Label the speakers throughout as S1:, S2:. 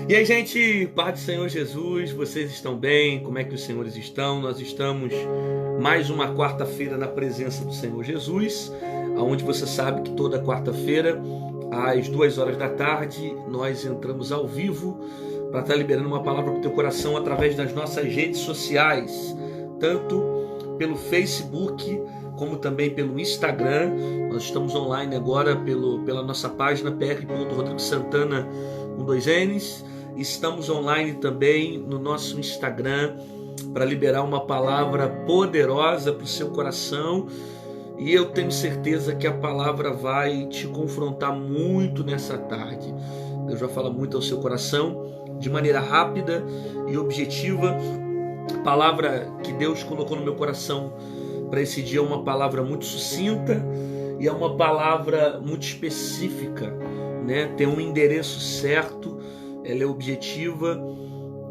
S1: E aí, gente, paz do Senhor Jesus, vocês estão bem? Como é que os senhores estão? Nós estamos mais uma quarta-feira na presença do Senhor Jesus, onde você sabe que toda quarta-feira, às 2 horas da tarde, nós entramos ao vivo para estar liberando uma palavra para o teu coração através das nossas redes sociais, tanto pelo Facebook como também pelo Instagram. Nós estamos online agora pela nossa página pr.rodrigosantana com 2 N's. Estamos online também no nosso Instagram para liberar uma palavra poderosa para o seu coração. E eu tenho certeza que a palavra vai te confrontar muito nessa tarde. Deus vai falar muito ao seu coração de maneira rápida e objetiva. A palavra que Deus colocou no meu coração para esse dia é uma palavra muito sucinta e é uma palavra muito específica, né? Tem um endereço certo, ela é objetiva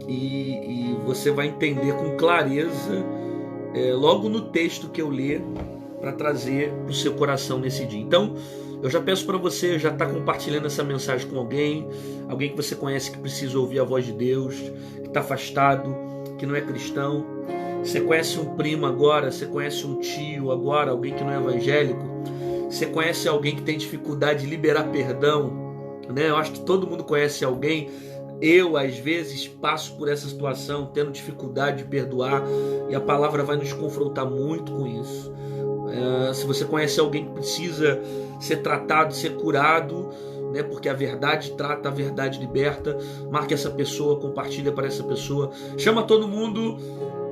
S1: e você vai entender com clareza logo no texto que eu ler para trazer para o seu coração nesse dia. Então, eu já peço para você já estar compartilhando essa mensagem com alguém que você conhece que precisa ouvir a voz de Deus, que está afastado, que não é cristão. Você conhece um primo agora, você conhece um tio agora, alguém que não é evangélico, você conhece alguém que tem dificuldade de liberar perdão, né? Eu acho que todo mundo conhece alguém. Eu, às vezes, passo por essa situação, tendo dificuldade de perdoar, e a palavra vai nos confrontar muito com isso. Se você conhece alguém que precisa ser tratado, ser curado, né? Porque a verdade trata, a verdade liberta, marque essa pessoa, compartilha para essa pessoa, chama todo mundo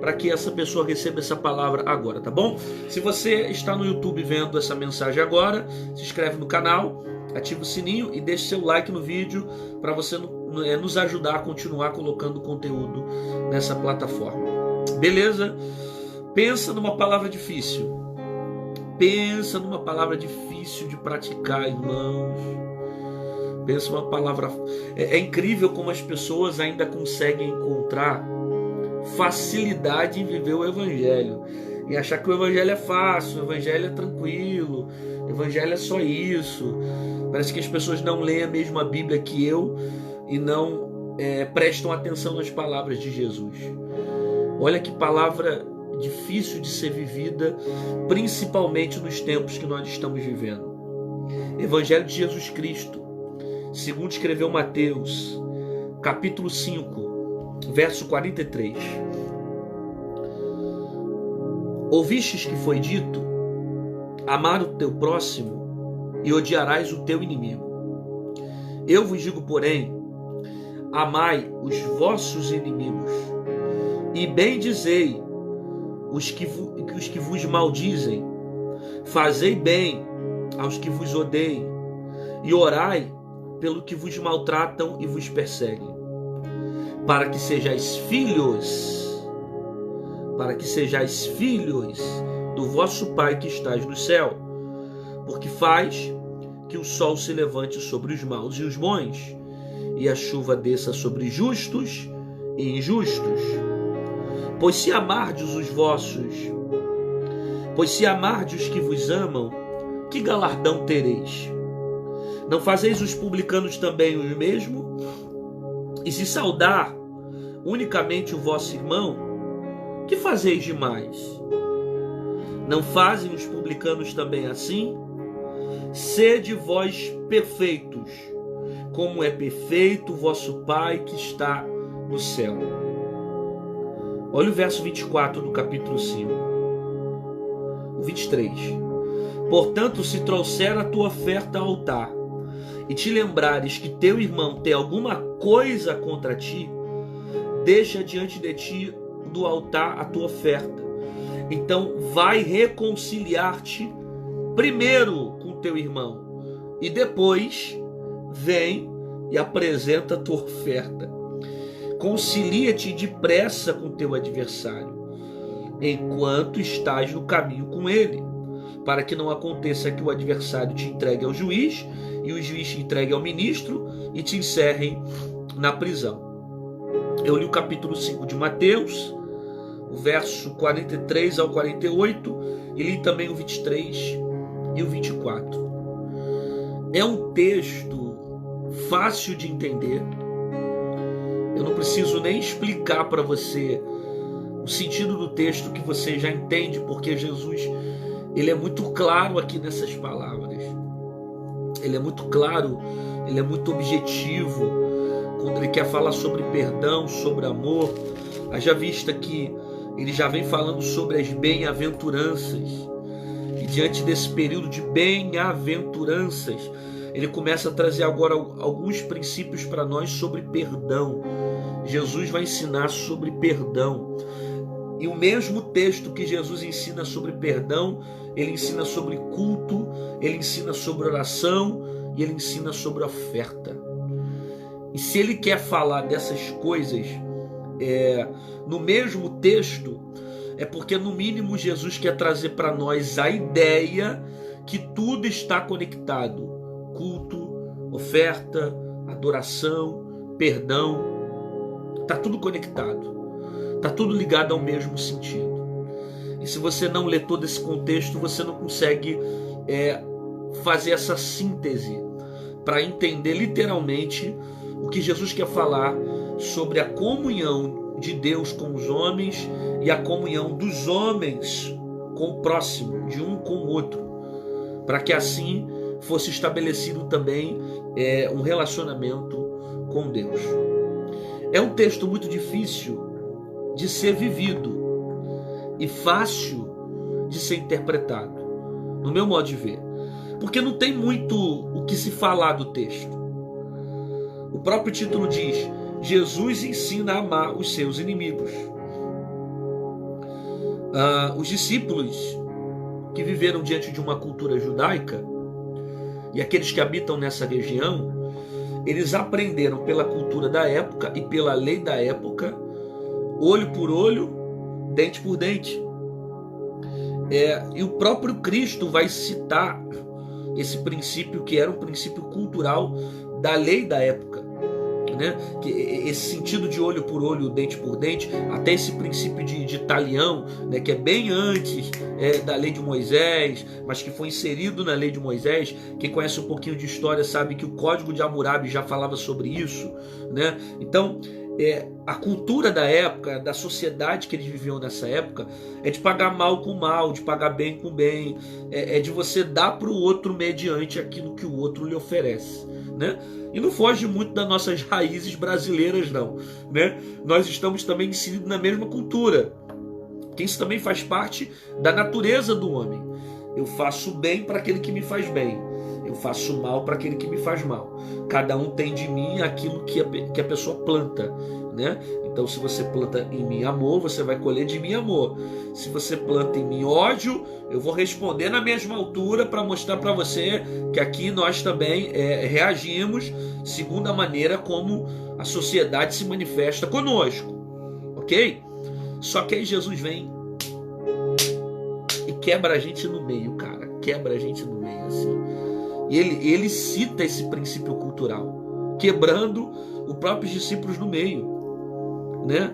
S1: para que essa pessoa receba essa palavra agora, tá bom? Se você está no YouTube vendo essa mensagem agora, se inscreve no canal, ativa o sininho e deixe seu like no vídeo para você nos ajudar a continuar colocando conteúdo nessa plataforma. Beleza? Pensa numa palavra difícil. Pensa numa palavra difícil de praticar, irmãos. Pensa numa palavra... É incrível como as pessoas ainda conseguem encontrar facilidade em viver o Evangelho. E achar que o Evangelho é fácil, o Evangelho é tranquilo, o Evangelho é só isso. Parece que as pessoas não leem a mesma Bíblia que eu e não prestam atenção nas palavras de Jesus. Olha que palavra difícil de ser vivida, principalmente nos tempos que nós estamos vivendo. Evangelho de Jesus Cristo, segundo escreveu Mateus, capítulo 5, verso 43. Ouvistes que foi dito: amar o teu próximo e odiarás o teu inimigo. Eu vos digo, porém, amai os vossos inimigos e bendizei os que vos maldizem, fazei bem aos que vos odeiam e orai pelo que vos maltratam e vos perseguem, para que sejais filhos do vosso Pai que estás no céu, porque faz que o sol se levante sobre os maus e os bons, e a chuva desça sobre justos e injustos. Pois se amardes os que vos amam, que galardão tereis? Não fazeis os publicanos também o mesmo? E se saudar unicamente o vosso irmão, que fazeis demais? Não fazem os publicanos também assim? Sede vós perfeitos, como é perfeito o vosso Pai que está no céu. Olha o verso 24 do capítulo 5. O 23. Portanto, se trouxer a tua oferta ao altar, e te lembrares que teu irmão tem alguma coisa contra ti, deixa diante de ti do altar a tua oferta. Então vai reconciliar-te primeiro com teu irmão, e depois vem e apresenta a tua oferta. Concilia-te depressa com teu adversário, enquanto estás no caminho com ele, para que não aconteça que o adversário te entregue ao juiz, e o juiz te entregue ao ministro, e te encerrem na prisão. Eu li o capítulo 5 de Mateus, o verso 43 ao 48, e li também o 23 e o 24. É um texto fácil de entender, Eu não preciso nem explicar para você o sentido do texto, que você já entende, porque Jesus, ele é muito claro aqui nessas palavras. Ele é muito claro, ele é muito objetivo quando ele quer falar sobre perdão, sobre amor. Haja vista que ele já vem falando sobre as bem-aventuranças, e diante desse período de bem-aventuranças, ele começa a trazer agora alguns princípios para nós sobre perdão. Jesus vai ensinar sobre perdão. E o mesmo texto que Jesus ensina sobre perdão, ele ensina sobre culto, ele ensina sobre oração e ele ensina sobre oferta. E se ele quer falar dessas coisas no mesmo texto, é porque no mínimo Jesus quer trazer para nós a ideia que tudo está conectado. Culto, oferta, adoração, perdão, está tudo conectado. Está tudo ligado ao mesmo sentido. E se você não lê todo esse contexto, você não consegue fazer essa síntese para entender literalmente o que Jesus quer falar sobre a comunhão de Deus com os homens e a comunhão dos homens com o próximo, de um com o outro, para que assim fosse estabelecido também um relacionamento com Deus. É um texto muito difícil de ser vivido e fácil de ser interpretado, no meu modo de ver, porque não tem muito o que se falar do texto. O próprio título diz: Jesus ensina a amar os seus inimigos. Os discípulos que viveram diante de uma cultura judaica e aqueles que habitam nessa região, eles aprenderam pela cultura da época e pela lei da época, olho por olho, dente por dente. E o próprio Cristo vai citar esse princípio, que era um princípio cultural da lei da época, né? Que esse sentido de olho por olho, dente por dente, até esse princípio de talião, né? Que é bem antes da lei de Moisés, mas que foi inserido na lei de Moisés. Quem conhece um pouquinho de história sabe que o Código de Hammurabi já falava sobre isso, né? Então, a cultura da época, da sociedade que eles viviam nessa época, é de pagar mal com mal, de pagar bem com bem, é de você dar para o outro mediante aquilo que o outro lhe oferece, né? E não foge muito das nossas raízes brasileiras, não, né? Nós estamos também inseridos na mesma cultura, que isso também faz parte da natureza do homem. Eu faço bem para aquele que me faz bem, eu faço mal para aquele que me faz mal. Cada um tem de mim aquilo que a pessoa planta, né? Então, se você planta em mim amor, você vai colher de mim amor. Se você planta em mim ódio, eu vou responder na mesma altura para mostrar para você que aqui nós também reagimos segundo a maneira como a sociedade se manifesta conosco, ok? Só que aí Jesus vem e quebra a gente no meio, cara. Quebra a gente no meio, assim. E ele cita esse princípio cultural, quebrando os próprios discípulos no meio, né?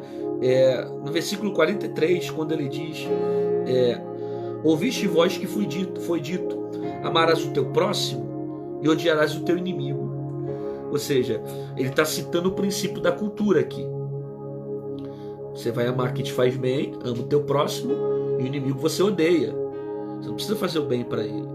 S1: No versículo 43, quando ele diz: ouviste vós que foi dito, amarás o teu próximo e odiarás o teu inimigo. Ou seja, ele está citando o princípio da cultura aqui. Você vai amar quem te faz bem, ama o teu próximo, e o inimigo você odeia. Você não precisa fazer o bem para ele,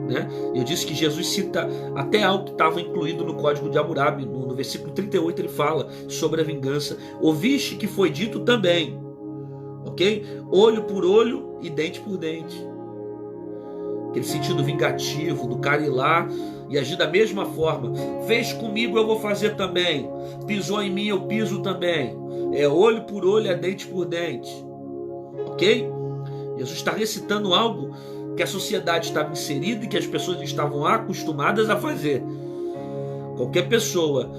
S1: né? Eu disse que Jesus cita até algo que estava incluído no Código de Hammurabi. No versículo 38 ele fala sobre a vingança. Ouviste que foi dito também, ok? Olho por olho e dente por dente. Aquele sentido vingativo do cara ir lá e agir da mesma forma. Fez comigo, eu vou fazer também. Pisou em mim, eu piso também. Olho por olho, dente por dente, ok? Jesus está recitando algo que a sociedade estava inserida e que as pessoas estavam acostumadas a fazer. Qualquer pessoa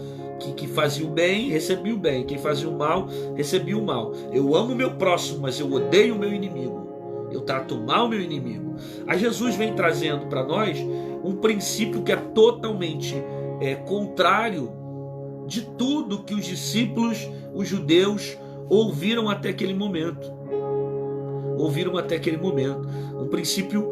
S1: que fazia o bem, recebia o bem. Quem fazia o mal, recebia o mal. Eu amo o meu próximo, mas eu odeio o meu inimigo. Eu trato mal o meu inimigo. Aí Jesus vem trazendo para nós um princípio que é totalmente contrário de tudo que os discípulos, os judeus, ouviram até aquele momento. Um princípio,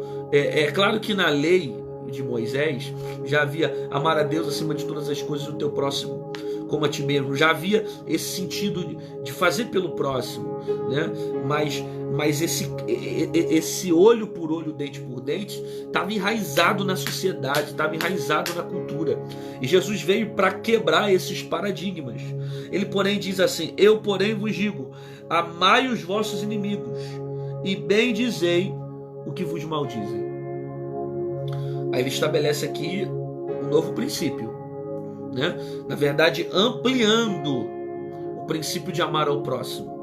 S1: claro que na lei de Moisés, já havia amar a Deus acima de todas as coisas e o teu próximo como a ti mesmo. Já havia esse sentido de fazer pelo próximo, né? Mas esse olho por olho, dente por dente, estava enraizado na sociedade, estava enraizado na cultura. E Jesus veio para quebrar esses paradigmas. Ele, porém, diz assim: eu, porém, vos digo, amai os vossos inimigos e bendizei o que vos maldizem. Aí ele estabelece aqui um novo princípio, né? Na verdade, ampliando o princípio de amar ao próximo.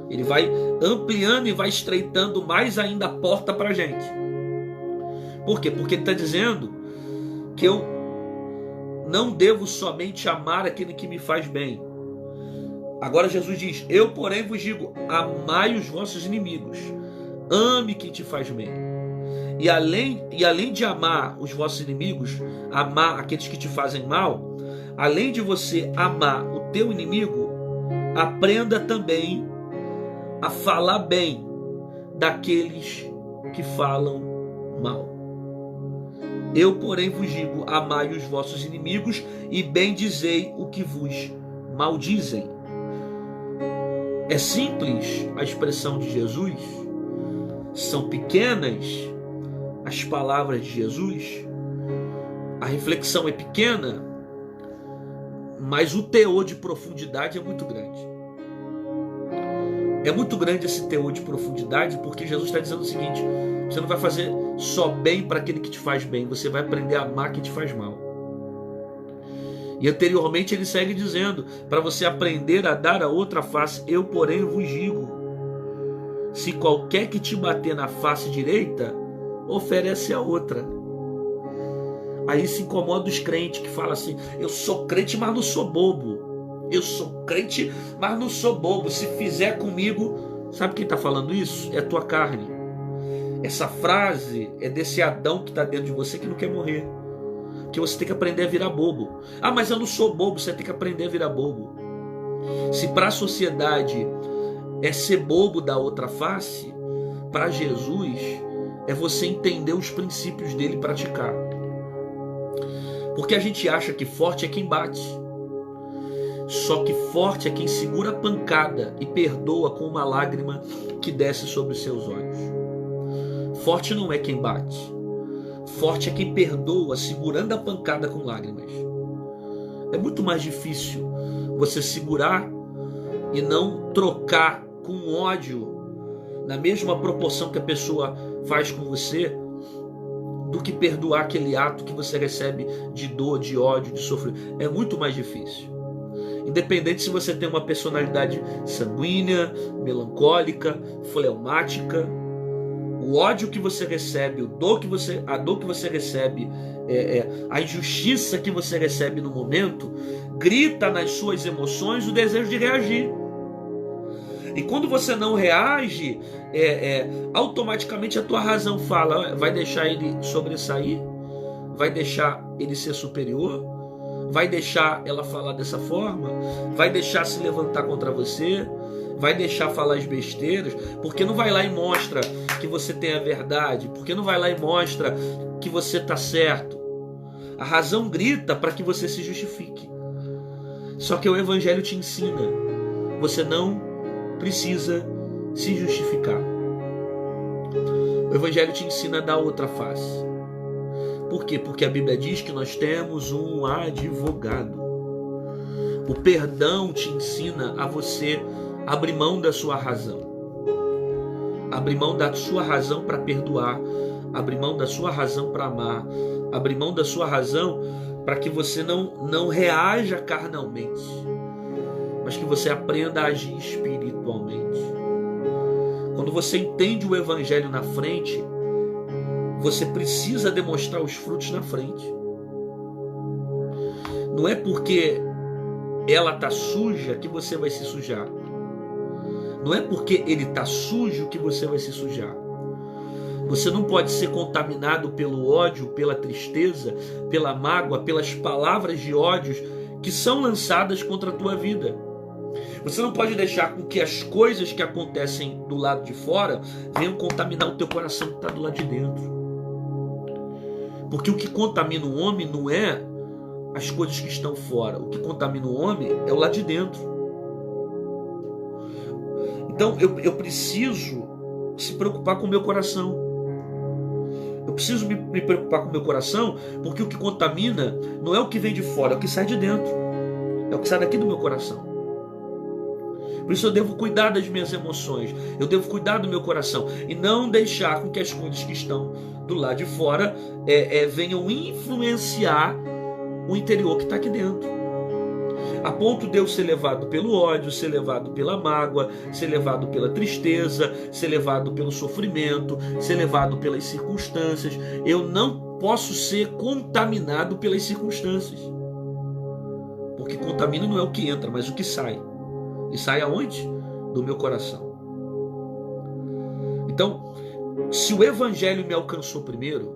S1: Ele vai ampliando e vai estreitando mais ainda a porta para a gente. Por quê? Porque ele está dizendo que eu não devo somente amar aquele que me faz bem. Agora Jesus diz: eu, porém, vos digo, amai os vossos inimigos, ame quem te faz bem. E além de amar os vossos inimigos, amar aqueles que te fazem mal, além de você amar o teu inimigo, aprenda também a falar bem daqueles que falam mal. Eu, porém, vos digo, amai os vossos inimigos e bendizei o que vos maldizem. É simples a expressão de Jesus, são pequenas as palavras de Jesus, a reflexão é pequena, mas o teor de profundidade é muito grande. É muito grande esse teor de profundidade, porque Jesus está dizendo o seguinte: você não vai fazer só bem para aquele que te faz bem, você vai aprender a amar quem te faz mal. E anteriormente ele segue dizendo, para você aprender a dar a outra face, eu, porém, vos digo, se qualquer que te bater na face direita, oferece a outra. Aí se incomoda os crentes que falam assim: eu sou crente, mas não sou bobo. Eu sou crente, mas não sou bobo. Se fizer comigo... Sabe quem está falando isso? É a tua carne. Essa frase é desse Adão que está dentro de você que não quer morrer. Que você tem que aprender a virar bobo. Ah, mas eu não sou bobo. Você tem que aprender a virar bobo. Se para a sociedade é ser bobo da outra face, para Jesus é você entender os princípios dele e praticar. Porque a gente acha que forte é quem bate. Só que forte é quem segura a pancada e perdoa com uma lágrima que desce sobre os seus olhos. Forte não é quem bate. Forte é quem perdoa segurando a pancada com lágrimas. É muito mais difícil você segurar e não trocar com ódio na mesma proporção que a pessoa faz com você, do que perdoar aquele ato que você recebe de dor, de ódio, de sofrimento. É muito mais difícil. Independente se você tem uma personalidade sanguínea, melancólica, fleumática, o ódio que você recebe, a dor que você recebe, a injustiça que você recebe no momento, grita nas suas emoções o desejo de reagir. E quando você não reage, automaticamente a tua razão fala: vai deixar ele sobressair? Vai deixar ele ser superior? Vai deixar ela falar dessa forma? Vai deixar se levantar contra você? Vai deixar falar as besteiras? Porque não vai lá e mostra que você tem a verdade? Porque não vai lá e mostra que você está certo? A razão grita para que você se justifique. Só que o Evangelho te ensina: você não precisa se justificar. O Evangelho te ensina a dar outra face. Por quê? Porque a Bíblia diz que nós temos um advogado. O perdão te ensina a você abrir mão da sua razão. Abrir mão da sua razão para perdoar. Abrir mão da sua razão para amar. Abrir mão da sua razão para que você não reaja carnalmente, mas que você aprenda a agir espiritualmente. Quando você entende o Evangelho na frente, você precisa demonstrar os frutos na frente. Não é porque ela está suja que você vai se sujar. Não é porque ele está sujo que você vai se sujar. Você não pode ser contaminado pelo ódio, pela tristeza, pela mágoa, pelas palavras de ódio que são lançadas contra a tua vida. Você não pode deixar com que as coisas que acontecem do lado de fora venham contaminar o teu coração que está do lado de dentro. Porque o que contamina o homem não é as coisas que estão fora. O que contamina o homem é o lá de dentro. Então eu preciso se preocupar com o meu coração. Eu preciso me preocupar com o meu coração, porque o que contamina não é o que vem de fora, é o que sai de dentro. É o que sai daqui do meu coração. Por isso eu devo cuidar das minhas emoções, eu devo cuidar do meu coração e não deixar com que as coisas que estão do lado de fora venham influenciar o interior que está aqui dentro. A ponto de eu ser levado pelo ódio, ser levado pela mágoa, ser levado pela tristeza, ser levado pelo sofrimento, ser levado pelas circunstâncias. Eu não posso ser contaminado pelas circunstâncias. Porque contamina não é o que entra, mas o que sai. E sai aonde? Do meu coração. Então, se o evangelho me alcançou primeiro,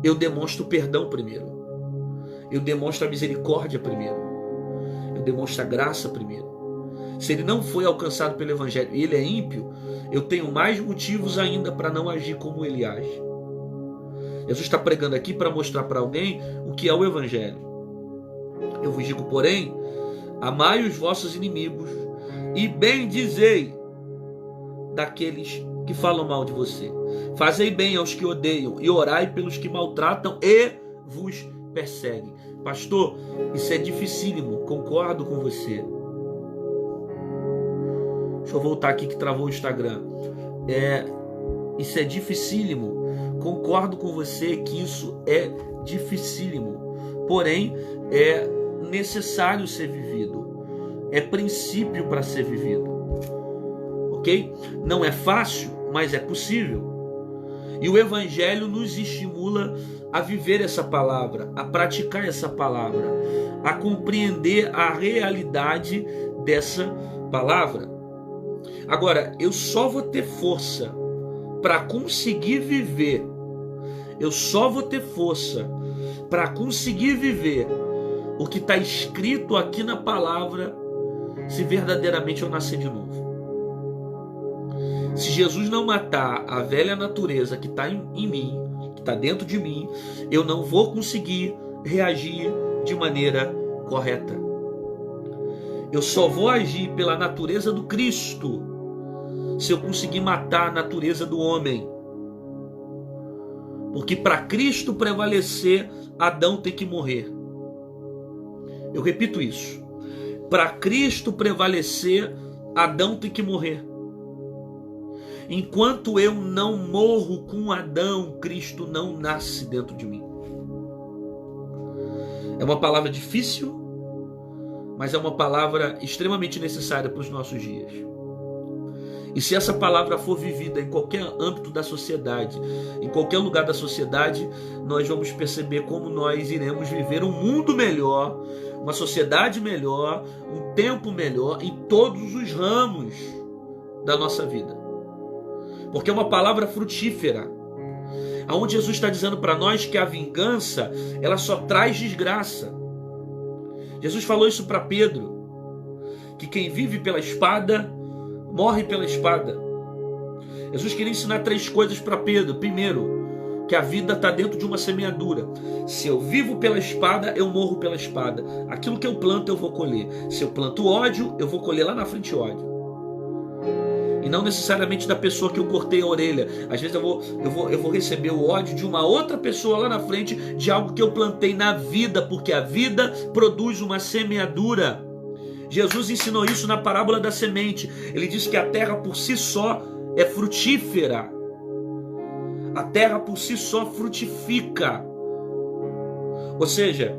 S1: eu demonstro perdão primeiro. Eu demonstro a misericórdia primeiro. Eu demonstro a graça primeiro. Se ele não foi alcançado pelo evangelho e ele é ímpio, eu tenho mais motivos ainda para não agir como ele age. Jesus está pregando aqui para mostrar para alguém o que é o evangelho. Eu vos digo, porém, amai os vossos inimigos e bendizei daqueles que falam mal de você. Fazei bem aos que odeiam e orai pelos que maltratam e vos perseguem. Pastor, isso é dificílimo, concordo com você. Deixa eu voltar aqui que travou o Instagram. Isso é dificílimo, concordo com você que isso é dificílimo. Porém, é necessário ser vivido. É princípio para ser vivido. Ok? Não é fácil, mas é possível. E o evangelho nos estimula a viver essa palavra, a praticar essa palavra, a compreender a realidade dessa palavra. Agora, eu só vou ter força para conseguir viver. Eu só vou ter força para conseguir viver o que está escrito aqui na palavra, se verdadeiramente eu nascer de novo. Se Jesus não matar a velha natureza que está em mim, que está dentro de mim, eu não vou conseguir reagir de maneira correta. Eu só vou agir pela natureza do Cristo se eu conseguir matar a natureza do homem. Porque para Cristo prevalecer, Adão tem que morrer. Eu repito isso. Para Cristo prevalecer, Adão tem que morrer. Enquanto eu não morro com Adão, Cristo não nasce dentro de mim. É uma palavra difícil, mas é uma palavra extremamente necessária para os nossos dias. E se essa palavra for vivida em qualquer âmbito da sociedade, em qualquer lugar da sociedade, nós vamos perceber como nós iremos viver um mundo melhor, uma sociedade melhor, um tempo melhor em todos os ramos da nossa vida. Porque é uma palavra frutífera, aonde Jesus está dizendo para nós que a vingança, ela só traz desgraça. Jesus falou isso para Pedro, que quem vive pela espada, morre pela espada. Jesus queria ensinar 3 coisas para Pedro. Primeiro, que a vida está dentro de uma semeadura. Se eu vivo pela espada, eu morro pela espada. Aquilo que eu planto, eu vou colher. Se eu planto ódio, eu vou colher lá na frente ódio. E não necessariamente da pessoa que eu cortei a orelha. Às vezes eu vou receber o ódio de uma outra pessoa lá na frente, de algo que eu plantei na vida, porque a vida produz uma semeadura. Jesus ensinou isso na parábola da semente. Ele disse que a terra por si só é frutífera. A terra por si só frutifica. Ou seja,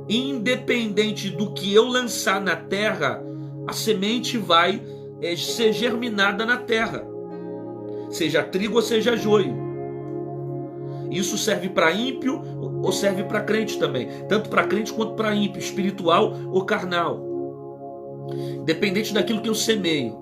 S1: independente do que eu lançar na terra, a semente vai ser germinada na terra, seja trigo ou seja joio. Isso serve para ímpio ou serve para crente também, tanto para crente quanto para ímpio, espiritual ou carnal. Dependente daquilo que eu semeio,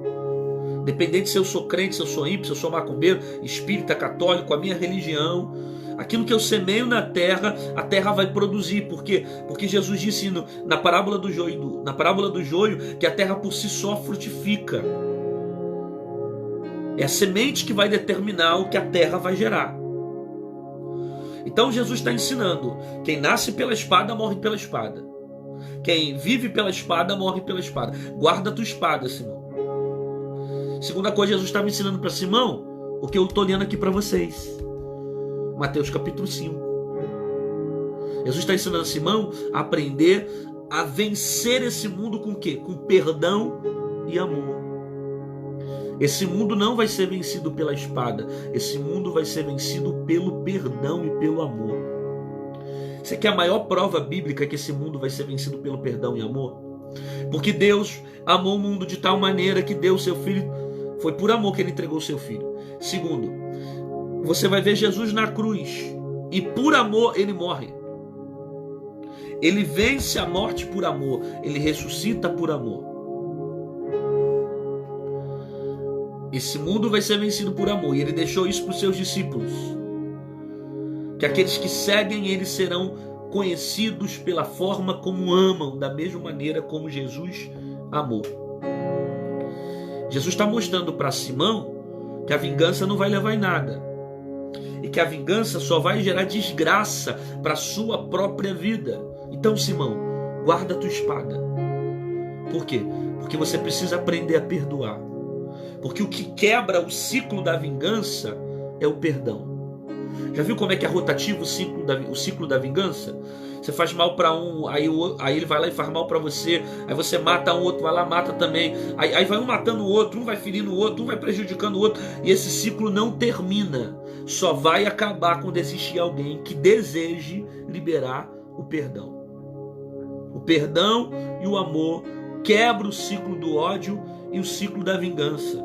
S1: dependente se eu sou crente, se eu sou ímpio, se eu sou macumbeiro, espírita, católico, a minha religião, aquilo que eu semeio na terra, a terra vai produzir. Por quê? Porque Jesus disse na parábola do joio, que a terra por si só frutifica. É a semente que vai determinar o que a terra vai gerar. Então Jesus está ensinando: quem nasce pela espada morre pela espada. Quem vive pela espada morre pela espada. Guarda a tua espada, Simão. Segunda coisa, Jesus está me ensinando para Simão o que eu estou lendo aqui para vocês. Mateus capítulo 5. Jesus está ensinando a Simão a aprender a vencer esse mundo com o quê? Com perdão e amor. Esse mundo não vai ser vencido pela espada. Esse mundo vai ser vencido pelo perdão e pelo amor. Você quer a maior prova bíblica que esse mundo vai ser vencido pelo perdão e amor? Porque Deus amou o mundo de tal maneira que deu o seu filho. Foi por amor que ele entregou o seu filho. Segundo, você vai ver Jesus na cruz e por amor ele morre. Ele vence a morte por amor. Ele ressuscita por amor. Esse mundo vai ser vencido por amor. E ele deixou isso para os seus discípulos. Que aqueles que seguem ele serão conhecidos pela forma como amam, da mesma maneira como Jesus amou. Jesus está mostrando para Simão que a vingança não vai levar em nada. E que a vingança só vai gerar desgraça para a sua própria vida. Então, Simão, guarda a tua espada. Por quê? Porque você precisa aprender a perdoar. Porque o que quebra o ciclo da vingança é o perdão. Já viu como é que é rotativo o ciclo da vingança? Você faz mal para um, aí ele vai lá e faz mal para você. Aí você mata um outro, vai lá mata também. Aí vai um matando o outro, um vai ferindo o outro, um vai prejudicando o outro. E esse ciclo não termina. Só vai acabar quando existir alguém que deseje liberar o perdão. O perdão e o amor quebram o ciclo do ódio e o ciclo da vingança.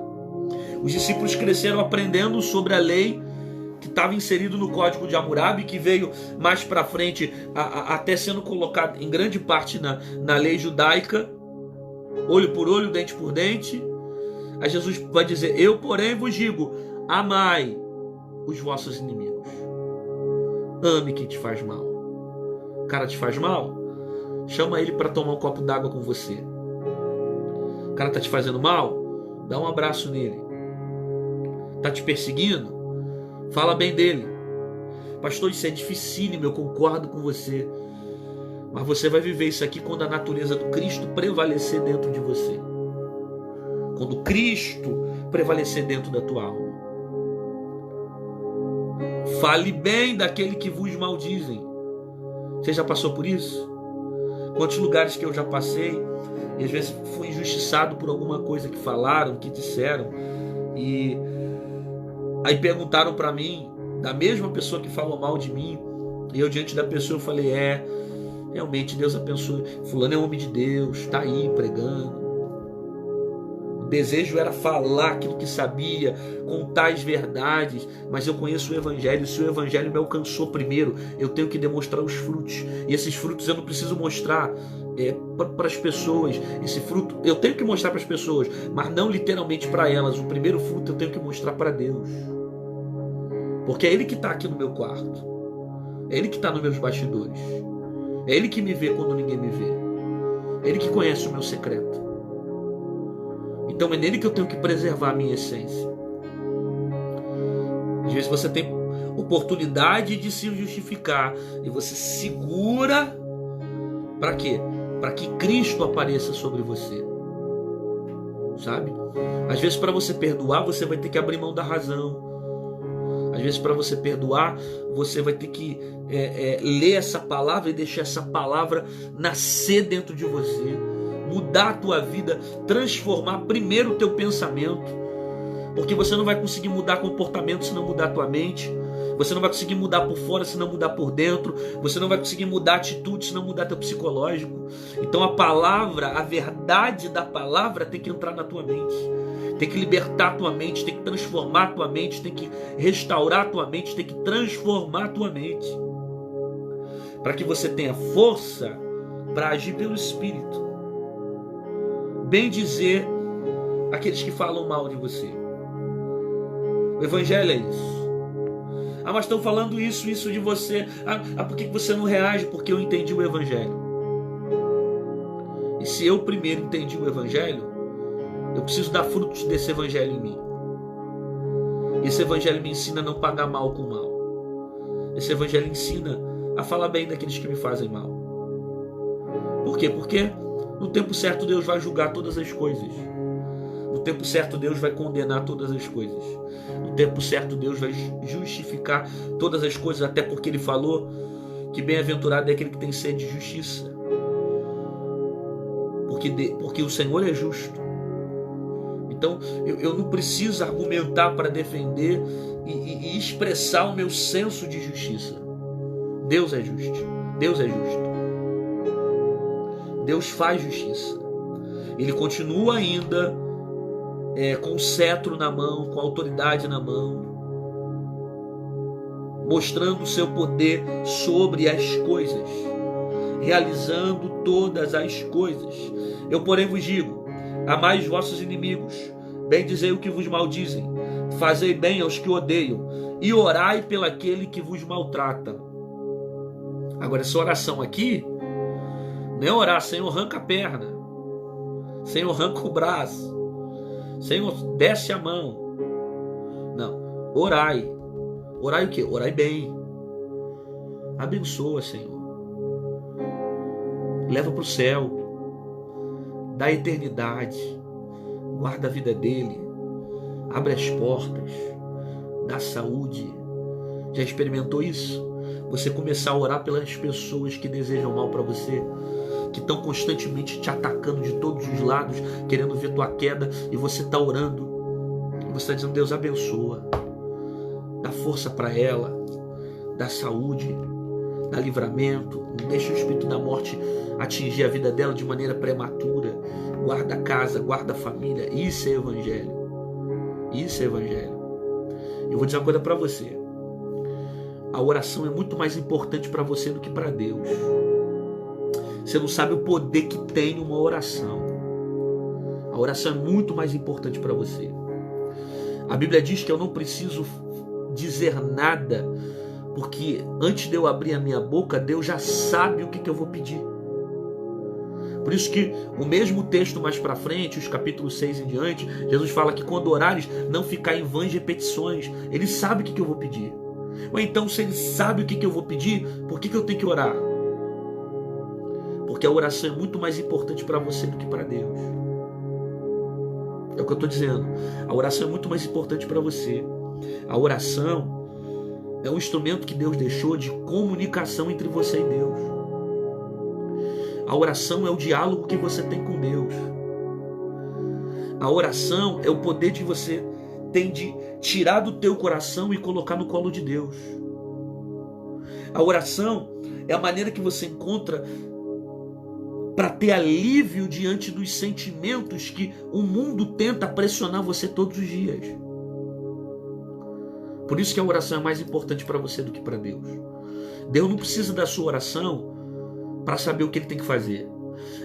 S1: Os discípulos cresceram aprendendo sobre a lei que estava inserido no Código de Hammurabi, que veio mais para frente, até sendo colocado em grande parte na lei judaica, olho por olho, dente por dente. Aí Jesus vai dizer: eu, porém, vos digo, amai os vossos inimigos. Ame quem te faz mal. O cara te faz mal? Chama ele para tomar um copo d'água com você. O cara tá te fazendo mal? Dá um abraço nele. Tá te perseguindo? Fala bem dele. Pastor, isso é dificílimo, eu concordo com você. Mas você vai viver isso aqui quando a natureza do Cristo prevalecer dentro de você. Quando Cristo prevalecer dentro da tua alma. Fale bem daquele que vos maldizem. Você já passou por isso? Quantos lugares que eu já passei e às vezes fui injustiçado por alguma coisa que falaram, que disseram, e aí perguntaram para mim, da mesma pessoa que falou mal de mim, e eu diante da pessoa eu falei: realmente Deus abençoe, fulano é homem de Deus, está aí pregando. O desejo era falar aquilo que sabia, contar as verdades, mas eu conheço o Evangelho. Se o Evangelho me alcançou primeiro, eu tenho que demonstrar os frutos. E esses frutos eu não preciso mostrar para as pessoas. Esse fruto eu tenho que mostrar para as pessoas, mas não literalmente para elas. O primeiro fruto eu tenho que mostrar para Deus. Porque é Ele que está aqui no meu quarto. É Ele que está nos meus bastidores. É Ele que me vê quando ninguém me vê. É Ele que conhece o meu secreto. Então é nele que eu tenho que preservar a minha essência. Às vezes você tem oportunidade de se justificar e você segura para quê? Para que Cristo apareça sobre você. Sabe? Às vezes para você perdoar você vai ter que abrir mão da razão. Às vezes para você perdoar você vai ter que ler essa palavra e deixar essa palavra nascer dentro de você. Mudar a tua vida, transformar primeiro o teu pensamento, porque você não vai conseguir mudar comportamento se não mudar a tua mente, você não vai conseguir mudar por fora se não mudar por dentro, você não vai conseguir mudar atitude se não mudar teu psicológico. Então a palavra, a verdade da palavra tem que entrar na tua mente, tem que libertar a tua mente, tem que transformar a tua mente, tem que restaurar a tua mente, tem que transformar a tua mente, para que você tenha força para agir pelo Espírito. Bem dizer aqueles que falam mal de você. O Evangelho é isso. Mas estão falando isso de você. Por que você não reage? Porque eu entendi o Evangelho. E se eu primeiro entendi o Evangelho, eu preciso dar frutos desse Evangelho em mim. Esse Evangelho me ensina a não pagar mal com mal. Esse evangelho ensina a falar bem daqueles que me fazem mal. Por quê? Porque no tempo certo Deus vai julgar todas as coisas. No tempo certo Deus vai condenar todas as coisas. No tempo certo Deus vai justificar todas as coisas, até porque Ele falou que bem-aventurado é aquele que tem sede de justiça. Porque o Senhor é justo. Então eu não preciso argumentar para defender e expressar o meu senso de justiça. Deus é justo. Deus é justo. Deus faz justiça. Ele continua ainda com o cetro na mão, com a autoridade na mão, mostrando o seu poder sobre as coisas, realizando todas as coisas. Eu, porém, vos digo: amai os vossos inimigos, bendizei o que vos maldizem, fazei bem aos que odeiam, e orai pelo aquele que vos maltrata. Agora, essa oração aqui não é orar: Senhor, arranca a perna, Senhor, arranca o braço, Senhor, desce a mão. Não, orai. Orai o quê? Orai bem. Abençoa, Senhor. Leva para o céu. Dá eternidade. Guarda a vida dele. Abre as portas. Dá saúde. Já experimentou isso? Você começar a orar pelas pessoas que desejam mal para você, que estão constantemente te atacando de todos os lados, querendo ver tua queda, e você está orando. E você está dizendo: Deus, abençoa. Dá força para ela, dá saúde, dá livramento, não deixa o espírito da morte atingir a vida dela de maneira prematura. Guarda a casa, guarda a família. Isso é evangelho. Isso é evangelho. Eu vou dizer uma coisa para você: a oração é muito mais importante para você do que para Deus. Você não sabe o poder que tem uma oração. A oração é muito mais importante para você. A Bíblia diz que eu não preciso dizer nada, porque antes de eu abrir a minha boca, Deus já sabe o que eu vou pedir. Por isso que o mesmo texto mais para frente, os capítulos 6 em diante, Jesus fala que quando orares, não ficar em vãs repetições. Ele sabe o que eu vou pedir. Ou então, se Ele sabe o que eu vou pedir, por que eu tenho que orar? Porque a oração é muito mais importante para você do que para Deus. É o que eu estou dizendo. A oração é muito mais importante para você. A oração é um instrumento que Deus deixou de comunicação entre você e Deus. A oração é o diálogo que você tem com Deus. A oração é o poder que você tem de tirar do teu coração e colocar no colo de Deus. A oração é a maneira que você encontra para ter alívio diante dos sentimentos que o mundo tenta pressionar você todos os dias. Por isso que a oração é mais importante para você do que para Deus. Deus não precisa da sua oração para saber o que Ele tem que fazer.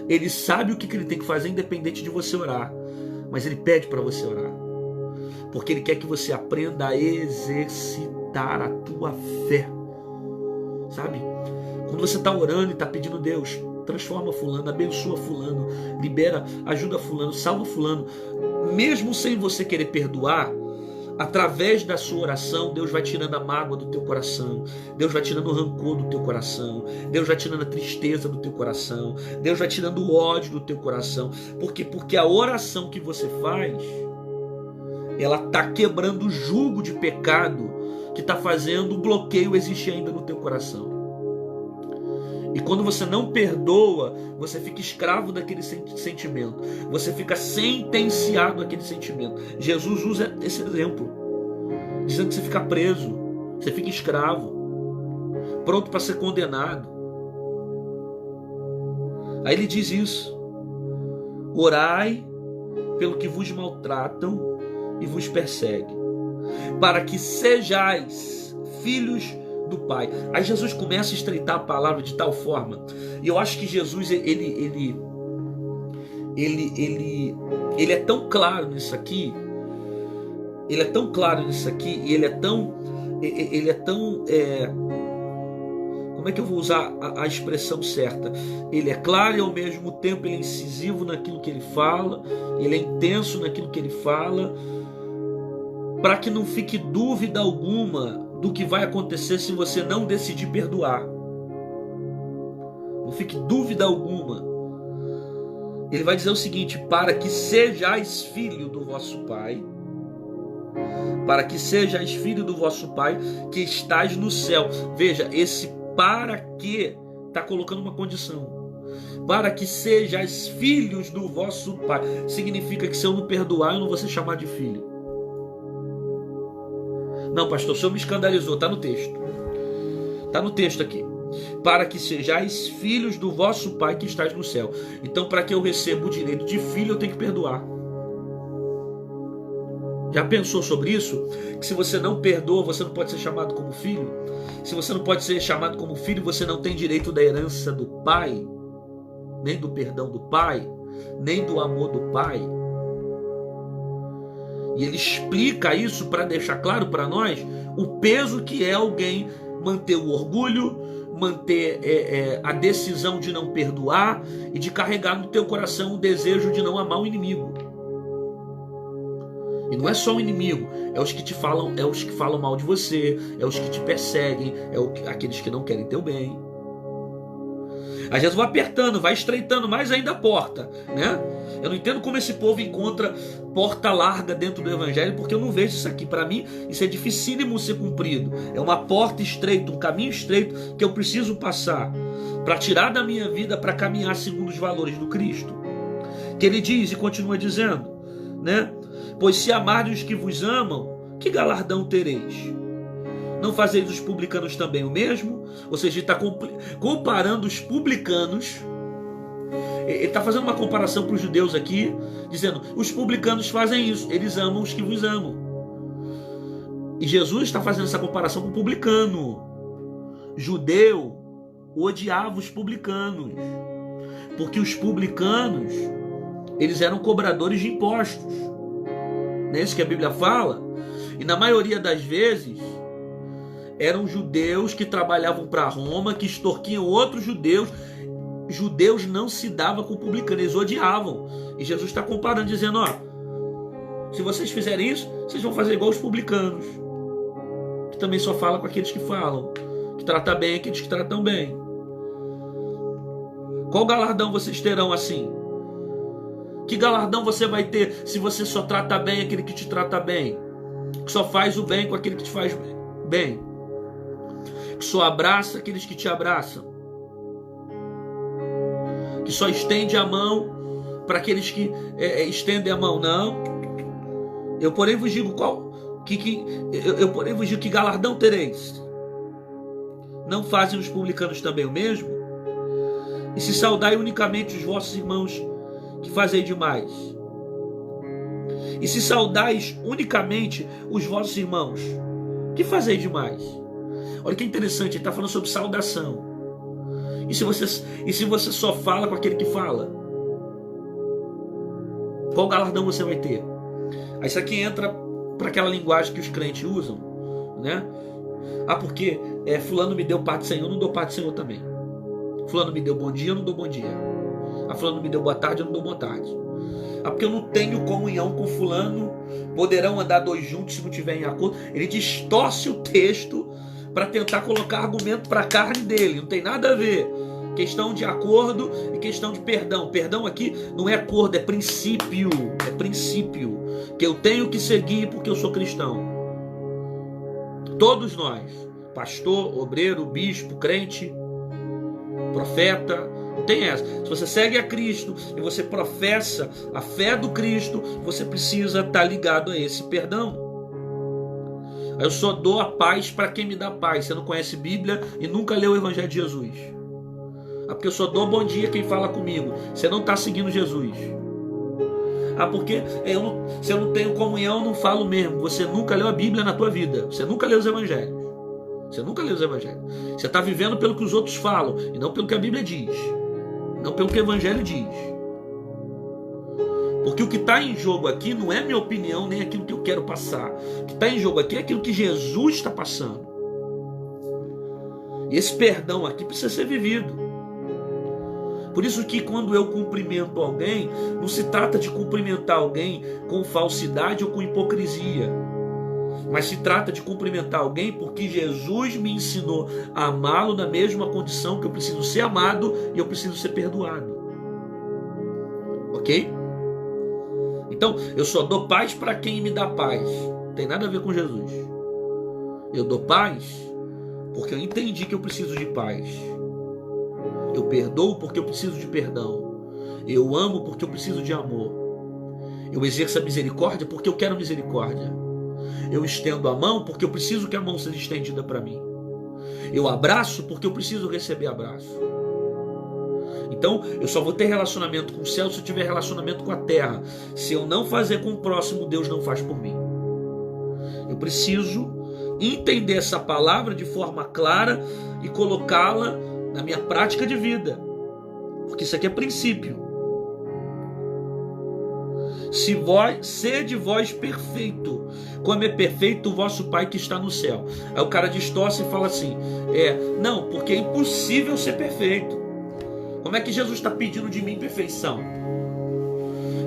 S1: Ele sabe o que Ele tem que fazer independente de você orar. Mas Ele pede para você orar. Porque Ele quer que você aprenda a exercitar a tua fé. Sabe? Quando você está orando e está pedindo: Deus, transforma fulano, abençoa fulano, libera, ajuda fulano, salva fulano. Mesmo sem você querer perdoar, através da sua oração, Deus vai tirando a mágoa do teu coração. Deus vai tirando o rancor do teu coração. Deus vai tirando a tristeza do teu coração. Deus vai tirando o ódio do teu coração. Por quê? Porque a oração que você faz, ela está quebrando o jugo de pecado que está fazendo o bloqueio existir ainda no teu coração. E quando você não perdoa, você fica escravo daquele sentimento. Você fica sentenciado àquele sentimento. Jesus usa esse exemplo, dizendo que você fica preso, você fica escravo, pronto para ser condenado. Aí ele diz isso: orai pelo que vos maltratam e vos perseguem, para que sejais filhos do Pai. Aí Jesus começa a estreitar a palavra de tal forma, e eu acho que Jesus ele é tão claro nisso aqui, e ele é tão como é que eu vou usar a expressão certa? Ele é claro e ao mesmo tempo ele é incisivo naquilo que ele fala, ele é intenso naquilo que ele fala, para que não fique dúvida alguma do que vai acontecer se você não decidir perdoar. Não fique dúvida alguma. Ele vai dizer o seguinte: para que sejais filho do vosso Pai, para que sejais filho do vosso Pai que estás no céu. Veja, esse para que está colocando uma condição. Para que sejais filhos do vosso Pai. Significa que se eu não perdoar, eu não vou ser chamado de filho. Não, pastor, o senhor me escandalizou. Está no texto. Está no texto aqui. Para que sejais filhos do vosso Pai que estás no céu. Então, para que eu receba o direito de filho, eu tenho que perdoar. Já pensou sobre isso? Que se você não perdoa, você não pode ser chamado como filho? Se você não pode ser chamado como filho, você não tem direito da herança do Pai, nem do perdão do Pai, nem do amor do Pai. E ele explica isso para deixar claro para nós o peso que é alguém manter o orgulho, manter a decisão de não perdoar e de carregar no teu coração o desejo de não amar o inimigo. E não é só o inimigo, é os que te falam, é os que falam mal de você, é os que te perseguem, aqueles que não querem teu bem. Às vezes vai apertando, vai estreitando mais ainda a porta, né? Eu não entendo como esse povo encontra porta larga dentro do evangelho, porque eu não vejo isso aqui. Para mim, isso é dificílimo ser cumprido. É uma porta estreita, um caminho estreito que eu preciso passar para tirar da minha vida, para caminhar segundo os valores do Cristo. Que ele diz e continua dizendo, né? Pois se amardes os que vos amam, que galardão tereis? Não fazeis os publicanos também o mesmo? Ou seja, ele está comparando os publicanos. Ele está fazendo uma comparação para os judeus aqui, dizendo, os publicanos fazem isso, eles amam os que vos amam. E Jesus está fazendo essa comparação com o publicano. Judeu odiava os publicanos, porque os publicanos, eles eram cobradores de impostos. Não é isso que a Bíblia fala? E na maioria das vezes eram judeus que trabalhavam para Roma, que extorquiam outros judeus. Judeus não se davam com publicanos, eles odiavam. E Jesus está comparando, dizendo, ó, se vocês fizerem isso, vocês vão fazer igual os publicanos, que também só fala com aqueles que falam, que trata bem aqueles que tratam bem. Qual galardão vocês terão assim? Que galardão você vai ter se você só trata bem aquele que te trata bem? Que só faz o bem com aquele que te faz bem? Que só abraça aqueles que te abraçam? Que só estende a mão para aqueles que estendem a mão? Não. Eu porém vos digo eu porém vos digo que galardão tereis? Não fazem os publicanos também o mesmo? E se saudai unicamente os vossos irmãos, que fazei demais? E se saudais unicamente os vossos irmãos, que fazei demais? Olha que interessante, ele está falando sobre saudação. E se você só fala com aquele que fala, qual galardão você vai ter? Aí isso aqui entra para aquela linguagem que os crentes usam, né? Ah, porque fulano me deu parte do Senhor, eu não dou parte do Senhor também. Fulano me deu bom dia, eu não dou bom dia. Ah, fulano me deu boa tarde, eu não dou boa tarde. Ah, porque eu não tenho comunhão com fulano. Poderão andar dois juntos se não tiverem acordo. Ele distorce o texto para tentar colocar argumento para a carne dele. Não tem nada a ver. Questão de acordo e questão de perdão. Perdão aqui não é acordo, é princípio. É princípio que eu tenho que seguir porque eu sou cristão. Todos nós, pastor, obreiro, bispo, crente, profeta, não tem essa. Se você segue a Cristo e você professa a fé do Cristo, você precisa estar ligado a esse perdão. Eu só dou a paz para quem me dá paz. Você não conhece Bíblia e nunca leu o Evangelho de Jesus. Ah, porque eu só dou bom dia quem fala comigo. Você não está seguindo Jesus. Ah, porque se eu não tenho comunhão, eu não falo mesmo. Você nunca leu a Bíblia na tua vida. Você nunca leu os Evangelhos. Você nunca leu os Evangelhos. Você está vivendo pelo que os outros falam e não pelo que a Bíblia diz. Não pelo que o Evangelho diz. Porque o que está em jogo aqui não é minha opinião, nem aquilo que eu quero passar. O que está em jogo aqui é aquilo que Jesus está passando. E esse perdão aqui precisa ser vivido. Por isso que quando eu cumprimento alguém, não se trata de cumprimentar alguém com falsidade ou com hipocrisia. mas se trata de cumprimentar alguém porque Jesus me ensinou a amá-lo na mesma condição que eu preciso ser amado e eu preciso ser perdoado. Ok? Então, eu só dou paz para quem me dá paz. Não tem nada a ver com Jesus. Eu dou paz porque eu entendi que eu preciso de paz. Eu perdoo porque eu preciso de perdão. Eu amo porque eu preciso de amor. Eu exerço a misericórdia porque eu quero misericórdia. Eu estendo a mão porque eu preciso que a mão seja estendida para mim. Eu abraço porque eu preciso receber abraço. Então, eu só vou ter relacionamento com o céu se eu tiver relacionamento com a terra. Se eu não fazer com o próximo, Deus não faz por mim. Eu preciso entender essa palavra de forma clara e colocá-la na minha prática de vida. Porque isso aqui é princípio. Sede vós perfeito, como é perfeito o vosso Pai que está no céu. Aí o cara distorce e fala assim: não, porque é impossível ser perfeito. Como é que Jesus está pedindo de mim perfeição?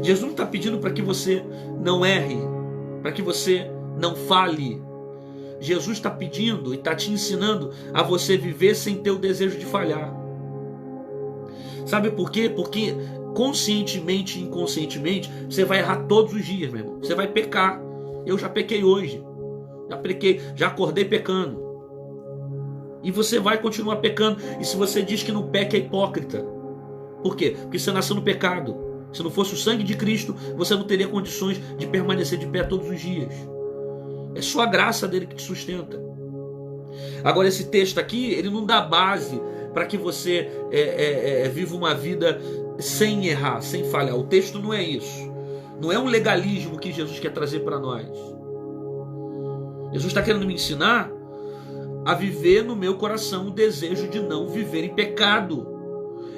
S1: Jesus não está pedindo para que você não erre, para que você não fale. Jesus está pedindo e está te ensinando a você viver sem ter o desejo de falhar. Sabe por quê? Porque conscientemente e inconscientemente você vai errar todos os dias, meu irmão. Você vai pecar. Eu já pequei hoje. Já acordei pecando. E você vai continuar pecando. E se você diz que não peca, é hipócrita. Por quê? Porque você nasceu no pecado. Se não fosse o sangue de Cristo, você não teria condições de permanecer de pé todos os dias. É só a graça dele que te sustenta. Agora, esse texto aqui, ele não dá base para que você viva uma vida sem errar, sem falhar. O texto não é isso. Não é um legalismo que Jesus quer trazer para nós. Jesus está querendo me ensinar a viver no meu coração o desejo de não viver em pecado,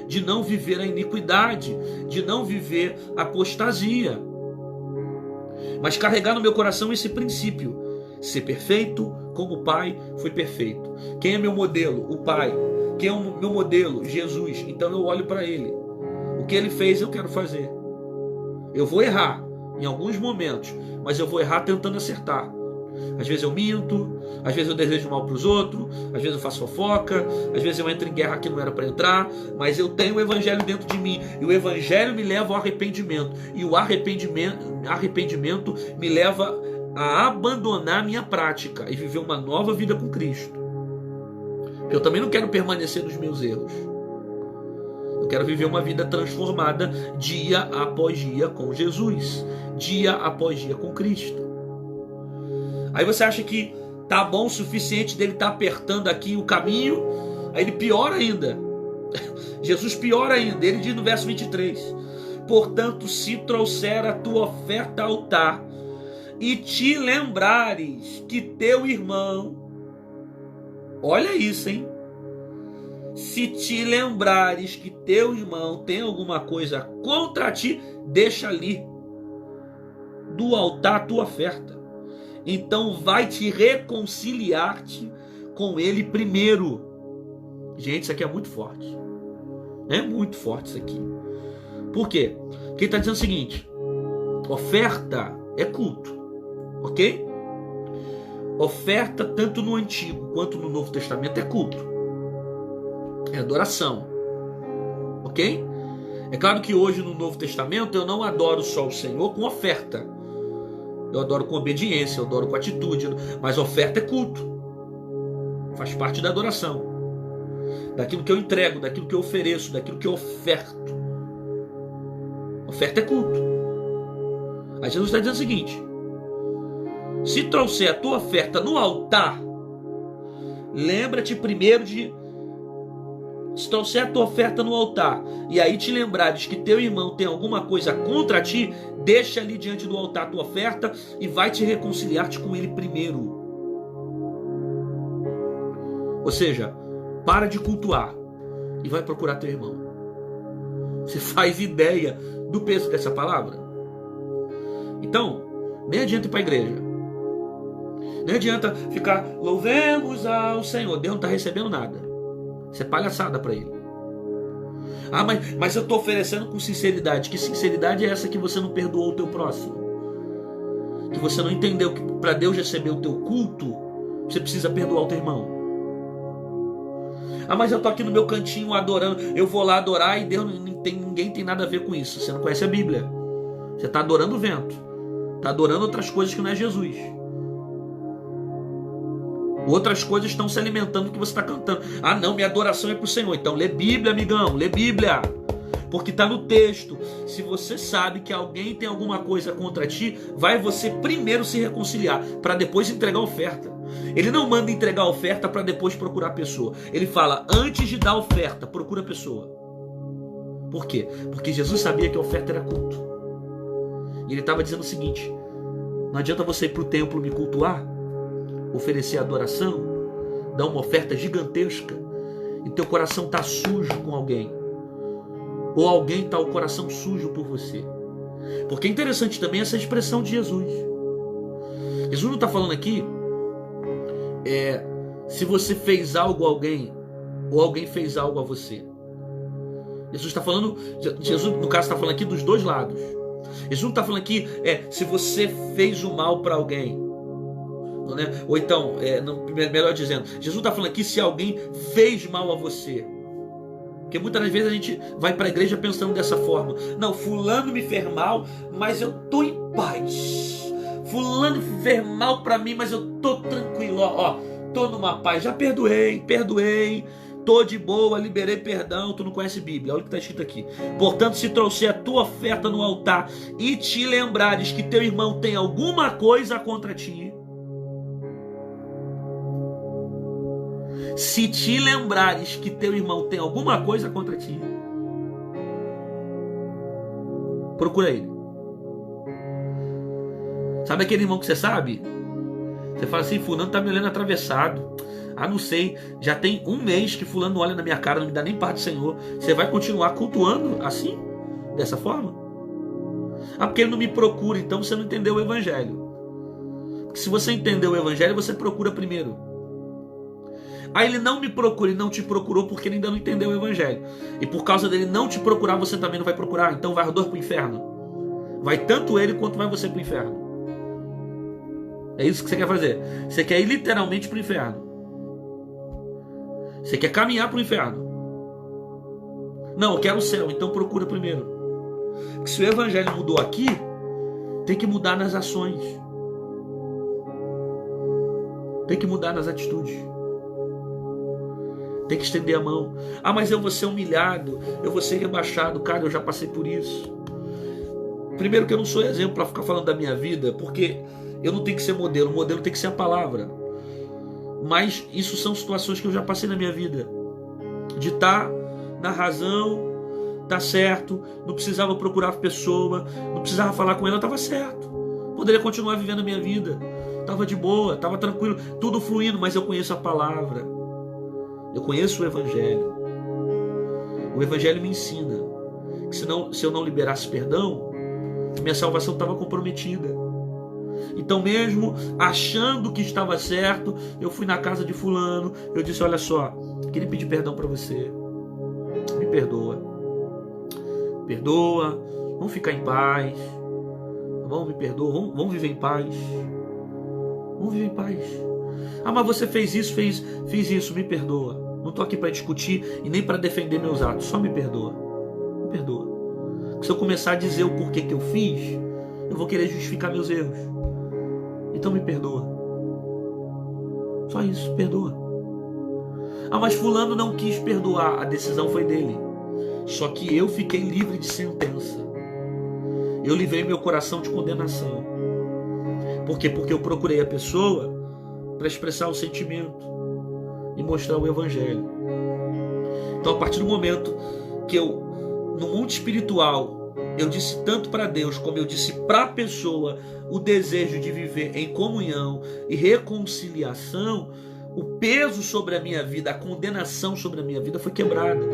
S1: de não viver a iniquidade, de não viver a apostasia, mas carregar no meu coração esse princípio: ser perfeito como o Pai foi perfeito. Quem é meu modelo? O Pai. Quem é o meu modelo? Jesus. Então eu olho para Ele. O que Ele fez eu quero fazer. Eu vou errar em alguns momentos, mas eu vou errar tentando acertar. Às vezes eu minto, às vezes eu desejo mal para os outros, às vezes eu faço fofoca, às vezes eu entro em guerra que não era para entrar, mas eu tenho o Evangelho dentro de mim, e o Evangelho me leva ao arrependimento, e o arrependimento me leva a abandonar minha prática e viver uma nova vida com Cristo. Eu também não quero permanecer nos meus erros. Eu quero viver uma vida transformada dia após dia com Jesus, dia após dia com Cristo. Aí você acha que tá bom o suficiente dele estar apertando aqui o caminho, aí ele piora ainda. Jesus piora ainda. Ele diz no verso 23: portanto, se trouxer a tua oferta ao altar e te lembrares que teu irmão, olha isso, hein? Se te lembrares que teu irmão tem alguma coisa contra ti, deixa ali do altar a tua oferta. Então vai te reconciliar-te com ele primeiro. Gente, isso aqui é muito forte. É muito forte isso aqui. Por quê? Porque ele está dizendo o seguinte: oferta é culto. Ok? Oferta, tanto no Antigo quanto no Novo Testamento, é culto. É adoração. Ok? É claro que hoje no Novo Testamento eu não adoro só o Senhor com oferta. Eu adoro com obediência, eu adoro com atitude. Mas oferta é culto. Faz parte da adoração. Daquilo que eu entrego, daquilo que eu ofereço, daquilo que eu oferto. Oferta é culto. Aí Jesus está dizendo o seguinte: se trouxer a tua oferta no altar, lembra-te primeiro de... Se trouxer a tua oferta no altar, e aí te lembrares que teu irmão tem alguma coisa contra ti, deixa ali diante do altar a tua oferta e vai te reconciliar-te com ele primeiro. Ou seja, para de cultuar e vai procurar teu irmão. Você faz ideia do peso dessa palavra? Então, nem adianta ir para a igreja. Nem adianta ficar louvemos ao Senhor. Deus não está recebendo nada. Isso é palhaçada para ele. Ah, mas eu estou oferecendo com sinceridade. Que sinceridade é essa que você não perdoou o teu próximo? que você não entendeu que para Deus receber o teu culto, você precisa perdoar o teu irmão. Ah, mas eu tô aqui no meu cantinho adorando. Eu vou lá adorar e Deus ninguém tem nada a ver com isso. Você não conhece a Bíblia. Você está adorando o vento. Está adorando outras coisas que não é Jesus. Outras coisas estão se alimentando do que você está cantando. Ah, não, minha adoração é para o Senhor. Então lê Bíblia, amigão, lê Bíblia. Porque está no texto. Se você sabe que alguém tem alguma coisa contra ti, vai você primeiro se reconciliar, para depois entregar a oferta. Ele não manda entregar a oferta para depois procurar a pessoa. Ele fala, antes de dar a oferta, procura a pessoa. Por quê? Porque Jesus sabia que a oferta era culto. E ele estava dizendo o seguinte: não adianta você ir para o templo me cultuar, oferecer adoração, dar uma oferta gigantesca, e teu coração está sujo com alguém. Ou alguém está o coração sujo por você. Porque é interessante também essa expressão de Jesus. Jesus não está falando aqui se você fez algo a alguém, ou alguém fez algo a você. Jesus está falando, Jesus no caso está falando aqui dos dois lados. Jesus não está falando aqui se você fez o mal para alguém, né? Ou então, melhor dizendo, Jesus não está falando aqui se alguém fez mal a você. Porque muitas das vezes a gente vai para a igreja pensando dessa forma. Não, fulano me fez mal, mas eu estou em paz. Fulano fez mal para mim, mas eu estou tranquilo. Estou numa paz, já perdoei, estou de boa, liberei perdão. Tu não conhece Bíblia, olha o que está escrito aqui. Portanto, se trouxer a tua oferta no altar e te lembrares que teu irmão tem alguma coisa contra ti, se te lembrares que teu irmão tem alguma coisa contra ti, procura ele. Sabe aquele irmão que você sabe? Você fala assim, fulano tá me olhando atravessado. Ah, não sei, já tem um mês que fulano não olha na minha cara, não me dá nem parte do Senhor. Você vai continuar cultuando assim? Dessa forma? Ah, porque ele não me procura, então você não entendeu o Evangelho. Porque se você entendeu o Evangelho, você procura primeiro. Aí ele não me procura e não te procurou porque ele ainda não entendeu o Evangelho. E por causa dele não te procurar, você também não vai procurar. Então vai os dois para o inferno. Vai tanto ele quanto vai você para o inferno. É isso que você quer fazer. Você quer ir literalmente para o inferno. Você quer caminhar para o inferno. Não, eu quero o céu, então procura primeiro. Porque se o Evangelho mudou aqui, tem que mudar nas ações. Tem que mudar nas atitudes. Tem que estender a mão. Ah, mas eu vou ser humilhado, eu vou ser rebaixado. Cara, eu já passei por isso. Primeiro que eu não sou exemplo para ficar falando da minha vida, porque eu não tenho que ser modelo. O modelo tem que ser a palavra. Mas isso são situações que eu já passei na minha vida. De estar na razão, tá certo, não precisava procurar a pessoa, não precisava falar com ela, estava certo. Poderia continuar vivendo a minha vida. Estava de boa, estava tranquilo, tudo fluindo, mas eu conheço a palavra. Eu conheço o Evangelho. O Evangelho me ensina que se eu não liberasse perdão, minha salvação estava comprometida. Então mesmo achando que estava certo, eu fui na casa de fulano, eu disse, olha só, queria pedir perdão para você. Me perdoa. Perdoa, vamos ficar em paz. Tá bom? Me perdoa, vamos viver em paz. Vamos viver em paz. Ah, mas você fez isso, fiz isso, me perdoa. Não estou aqui para discutir e nem para defender meus atos. Só me perdoa. Me perdoa. Se eu começar a dizer o porquê que eu fiz, eu vou querer justificar meus erros. Então me perdoa. Só isso, perdoa. Ah, mas fulano não quis perdoar. A decisão foi dele. Só que eu fiquei livre de sentença. Eu livrei meu coração de condenação. Por quê? Porque eu procurei a pessoa para expressar o sentimento e mostrar o Evangelho. Então, a partir do momento que eu, no mundo espiritual, eu disse tanto para Deus como eu disse para a pessoa o desejo de viver em comunhão e reconciliação, o peso sobre a minha vida, a condenação sobre a minha vida foi quebrada.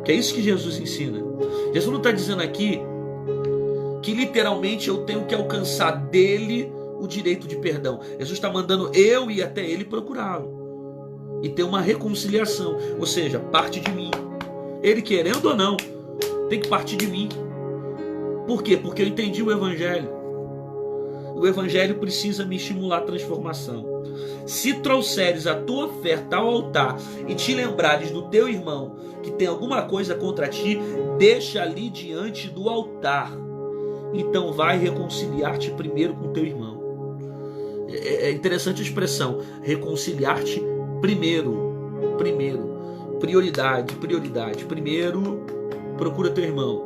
S1: Que é isso que Jesus ensina. Jesus não está dizendo aqui que literalmente eu tenho que alcançar dele o direito de perdão. Jesus está mandando eu ir até ele procurá-lo e ter uma reconciliação, ou seja, parte de mim. Ele querendo ou não, tem que partir de mim. Por quê? Porque eu entendi o Evangelho. o evangelho precisa me estimular a transformação. Se trouxeres a tua oferta ao altar e te lembrares do teu irmão que tem alguma coisa contra ti, deixa ali diante do altar. Então vai reconciliar-te primeiro com teu irmão. É interessante a expressão, reconciliar-te primeiro. Prioridade. Primeiro, procura teu irmão.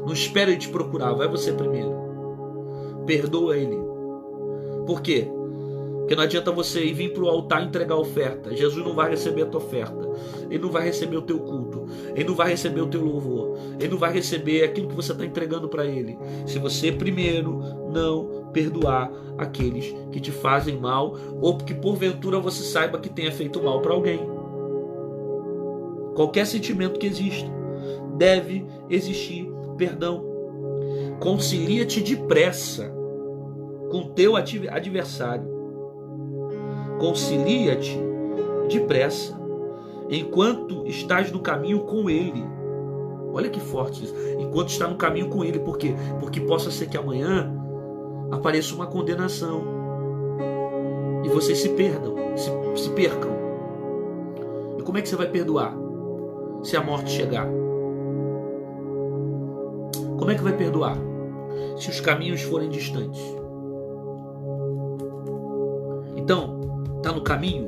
S1: Não espera ele te procurar, vai você primeiro. Perdoa ele. Por quê? Porque não adianta você ir vir para o altar e entregar a oferta. Jesus não vai receber a tua oferta. Ele não vai receber o teu culto. Ele não vai receber o teu louvor. Ele não vai receber aquilo que você está entregando para ele. Se você primeiro não perdoar aqueles que te fazem mal, ou que porventura você saiba que tenha feito mal para alguém. Qualquer sentimento que exista, deve existir perdão. Concilia-te depressa com teu adversário. Concilia-te depressa, enquanto estás no caminho com ele. Olha que forte isso. Enquanto está no caminho com ele. Por quê? Porque possa ser que amanhã apareça uma condenação e vocês se percam. E como é que você vai perdoar se a morte chegar? Como é que vai perdoar se os caminhos forem distantes? Então, está no caminho?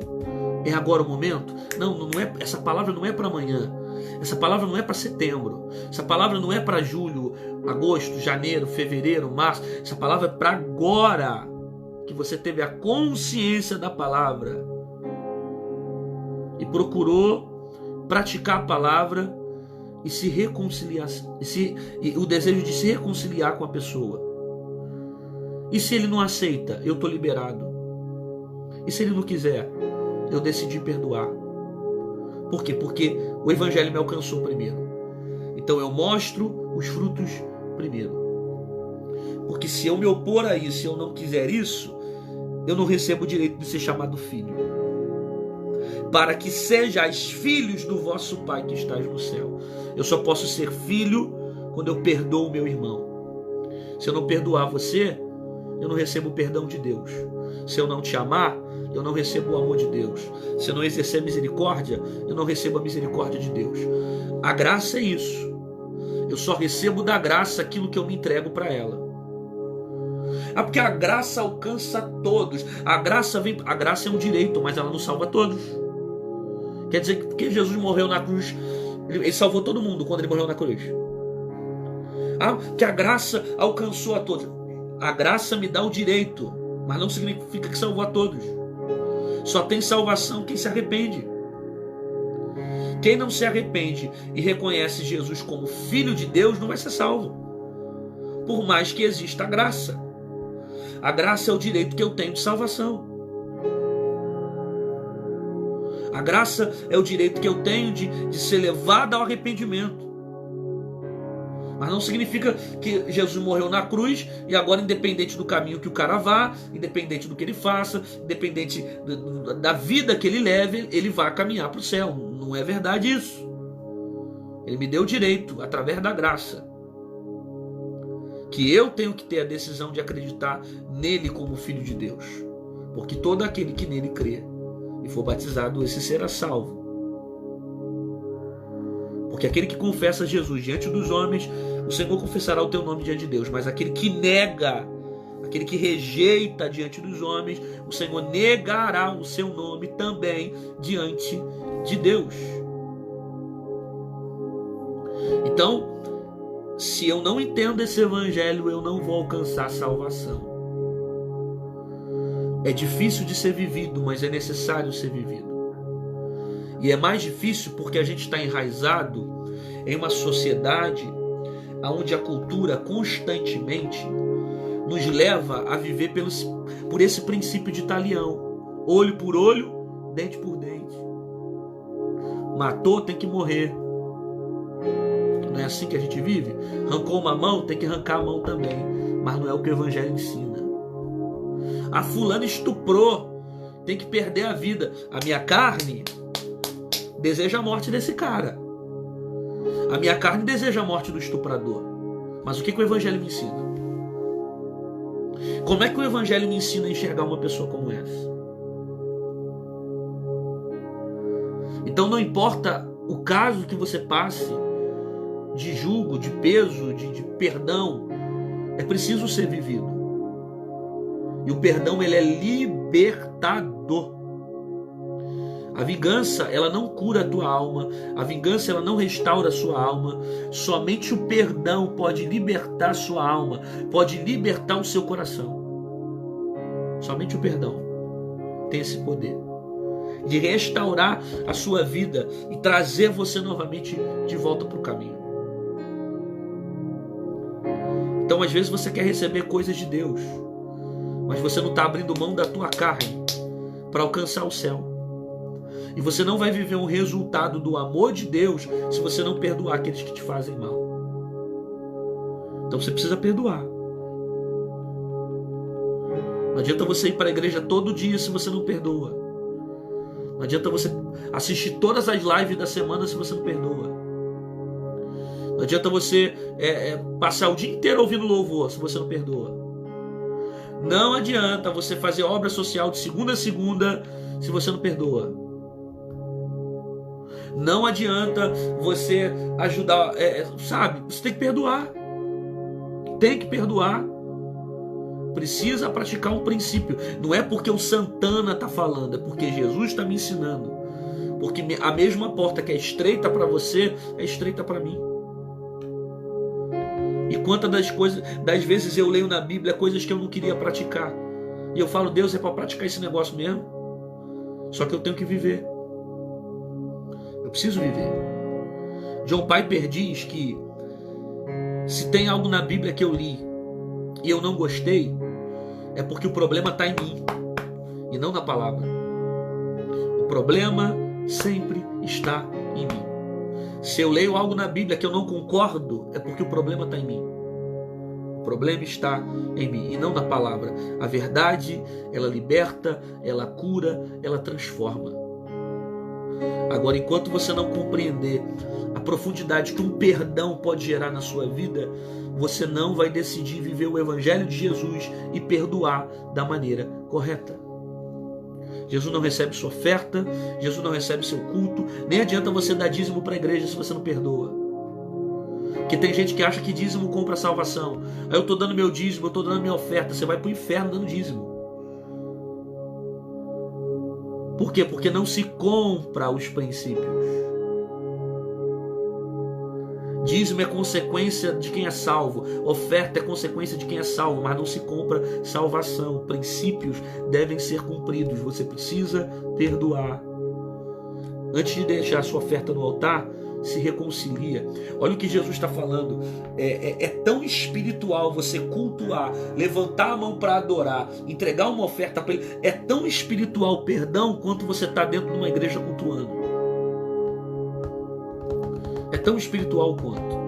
S1: É agora o momento? Não é. Essa palavra não é para amanhã. Essa palavra não é para setembro. Essa palavra não é para julho, agosto, janeiro, fevereiro, março. Essa palavra é para agora que você teve a consciência da palavra e procurou praticar a palavra e se reconciliar, e o desejo de se reconciliar com a pessoa. E se ele não aceita, eu estou liberado. E se ele não quiser, eu decidi perdoar. Por quê? Porque o evangelho me alcançou primeiro. Então eu mostro os frutos primeiro. Porque se eu me opor a isso, se eu não quiser isso, eu não recebo o direito de ser chamado filho. Para que sejais filhos do vosso Pai que estás no céu. Eu só posso ser filho quando eu perdoo o meu irmão. Se eu não perdoar você, eu não recebo o perdão de Deus. Se eu não te amar, eu não recebo o amor de Deus. Se eu não exercer misericórdia, eu não recebo a misericórdia de Deus. A graça é isso. Eu só recebo da graça aquilo que eu me entrego para ela. Porque a graça alcança todos. A graça é um direito, mas ela não salva todos. Quer dizer que Jesus morreu na cruz, ele salvou todo mundo quando ele morreu na cruz. Que a graça alcançou a todos. A graça me dá o direito, mas não significa que salvou a todos. Só tem salvação quem se arrepende. Quem não se arrepende e reconhece Jesus como Filho de Deus não vai ser salvo. Por mais que exista a graça. A graça é o direito que eu tenho de salvação. A graça é o direito que eu tenho de ser levado ao arrependimento. Mas não significa que Jesus morreu na cruz e agora, independente do caminho que o cara vá, independente do que ele faça, independente da vida que ele leve, ele vai caminhar para o céu. Não é verdade isso. Ele me deu o direito, através da graça, que eu tenho que ter a decisão de acreditar nele como Filho de Deus. Porque todo aquele que nele crê e for batizado, esse será salvo. Porque aquele que confessa Jesus diante dos homens, o Senhor confessará o teu nome diante de Deus. Mas aquele que nega, aquele que rejeita diante dos homens, o Senhor negará o seu nome também diante de Deus. Então, se eu não entendo esse evangelho, eu não vou alcançar salvação. É difícil de ser vivido, mas é necessário ser vivido. E é mais difícil porque a gente está enraizado em uma sociedade onde a cultura constantemente nos leva a viver por esse princípio de talião. Olho por olho, dente por dente. Matou, tem que morrer. Não é assim que a gente vive? Arrancou uma mão, tem que arrancar a mão também. Mas não é o que o evangelho ensina. A fulana estuprou, tem que perder a vida. A minha carne deseja a morte desse cara. A minha carne deseja a morte do estuprador. Mas o que o evangelho me ensina? Como é que o Evangelho me ensina a enxergar uma pessoa como essa? Então não importa o caso que você passe, de julgo, de peso, de perdão, é preciso ser vivido. E o perdão, ele é libertador. A vingança, ela não cura a tua alma. A vingança, ela não restaura a sua alma. Somente o perdão pode libertar a sua alma, pode libertar o seu coração. Somente o perdão tem esse poder de restaurar a sua vida e trazer você novamente de volta para o caminho. Então, às vezes você quer receber coisas de Deus, mas você não está abrindo mão da tua carne para alcançar o céu. E você não vai viver um resultado do amor de Deus se você não perdoar aqueles que te fazem mal. Então você precisa perdoar. Não adianta você ir para a igreja todo dia se você não perdoa. Não adianta você assistir todas as lives da semana se você não perdoa. Não adianta você passar o dia inteiro ouvindo louvor se você não perdoa. Não adianta você fazer obra social de segunda a segunda se você não perdoa. Não adianta você ajudar, sabe? Você tem que perdoar. Tem que perdoar. Precisa praticar um princípio. Não é porque o Santana está falando, é porque Jesus está me ensinando. Porque a mesma porta que é estreita para você é estreita para mim. E quantas das vezes eu leio na Bíblia coisas que eu não queria praticar. E eu falo, Deus, é para praticar esse negócio mesmo? Só que eu tenho que viver. Eu preciso viver. John Piper diz que se tem algo na Bíblia que eu li e eu não gostei, é porque o problema está em mim e não na palavra. O problema sempre está em mim. Se eu leio algo na Bíblia que eu não concordo, é porque o problema está em mim. O problema está em mim e não na palavra. A verdade, ela liberta, ela cura, ela transforma. Agora, enquanto você não compreender a profundidade que um perdão pode gerar na sua vida, você não vai decidir viver o Evangelho de Jesus e perdoar da maneira correta. Jesus não recebe sua oferta, Jesus não recebe seu culto, nem adianta você dar dízimo para a igreja se você não perdoa. Porque tem gente que acha que dízimo compra salvação. Aí eu estou dando meu dízimo, eu estou dando minha oferta, você vai para o inferno dando dízimo. Por quê? Porque não se compra os princípios. Dízimo é consequência de quem é salvo. Oferta é consequência de quem é salvo, mas não se compra salvação. Princípios devem ser cumpridos. Você precisa perdoar. Antes de deixar a sua oferta no altar, se reconcilia. Olha o que Jesus está falando. É tão espiritual você cultuar, levantar a mão para adorar, entregar uma oferta para ele. É tão espiritual o perdão quanto você está dentro de uma igreja cultuando. É tão espiritual quanto.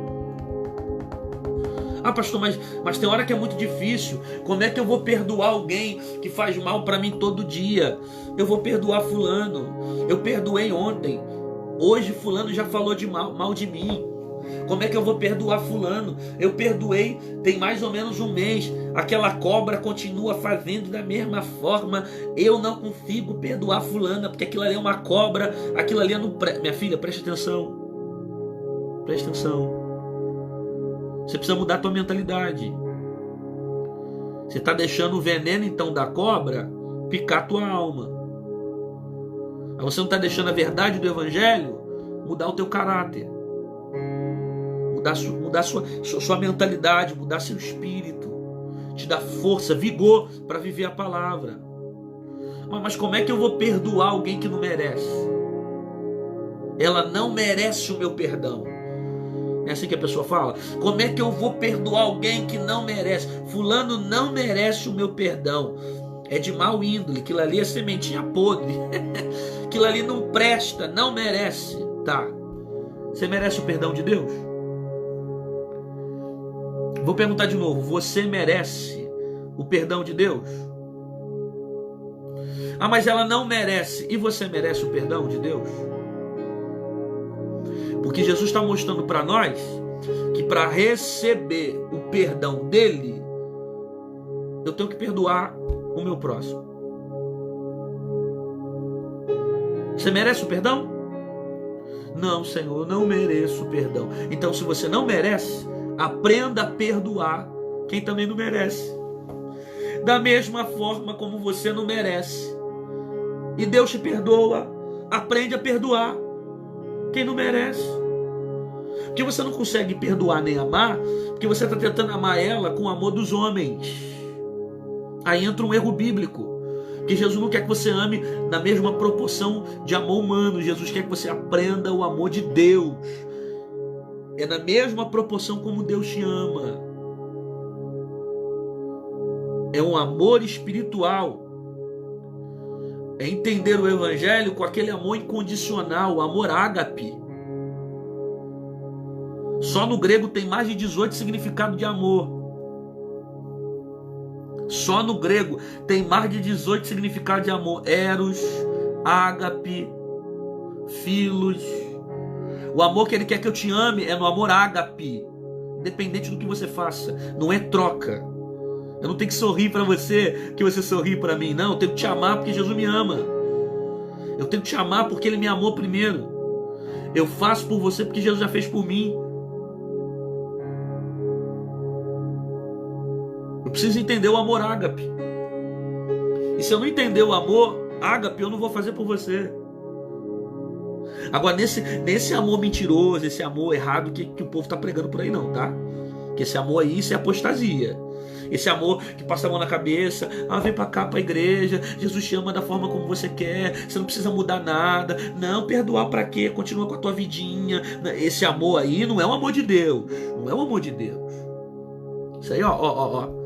S1: Ah, pastor, mas tem hora que é muito difícil. Como é que eu vou perdoar alguém que faz mal para mim todo dia? Eu vou perdoar fulano. Eu perdoei ontem. Hoje fulano já falou mal de mim. Como é que eu vou perdoar fulano? Eu perdoei tem mais ou menos um mês. Aquela cobra continua fazendo da mesma forma. Eu não consigo perdoar fulana, porque aquilo ali é uma cobra. Aquilo ali é não... Minha filha, preste atenção. Preste atenção. Você precisa mudar a tua mentalidade. Você está deixando o veneno então da cobra picar a tua alma. Você não está deixando a verdade do Evangelho mudar o teu caráter, mudar sua mentalidade, mudar seu espírito, te dar força, vigor para viver a palavra. Mas como é que eu vou perdoar alguém que não merece? Ela não merece o meu perdão. Não é assim que a pessoa fala? Como é que eu vou perdoar alguém que não merece? Fulano não merece o meu perdão. É de mau índole, aquilo ali é sementinha podre. Aquilo ali não presta, não merece. Tá. Você merece o perdão de Deus? Vou perguntar de novo. Você merece o perdão de Deus? Ah, mas ela não merece. E você merece o perdão de Deus? Porque Jesus está mostrando para nós que para receber o perdão dele, eu tenho que perdoar o meu próximo. Você merece o perdão? Não, Senhor, eu não mereço o perdão. Então, se você não merece, aprenda a perdoar quem também não merece. Da mesma forma como você não merece, e Deus te perdoa, aprende a perdoar quem não merece. Porque você não consegue perdoar nem amar, porque você está tentando amar ela com o amor dos homens. Aí entra um erro bíblico. Porque Jesus não quer que você ame na mesma proporção de amor humano. Jesus quer que você aprenda o amor de Deus. É na mesma proporção como Deus te ama. É um amor espiritual. É entender o Evangelho com aquele amor incondicional, o amor ágape. Só no grego tem mais de 18 significados de amor. Só no grego tem mais de 18 significados de amor. Eros, ágape, filos. O amor que ele quer que eu te ame é no amor ágape. Independente do que você faça. Não é troca. Eu não tenho que sorrir para você que você sorri para mim. Não, eu tenho que te amar porque Jesus me ama. Eu tenho que te amar porque ele me amou primeiro. Eu faço por você porque Jesus já fez por mim. Eu preciso entender o amor ágape. E se eu não entender o amor ágape, eu não vou fazer por você. Agora, nesse amor mentiroso, esse amor errado que o povo está pregando por aí não, tá? Que esse amor aí, isso é apostasia. Esse amor que passa a mão na cabeça, vem pra cá, pra igreja, Jesus te ama da forma como você quer, você não precisa mudar nada, não, perdoar pra quê? Continua com a tua vidinha. Esse amor aí não é o amor de Deus, não é o amor de Deus. Isso aí, ó.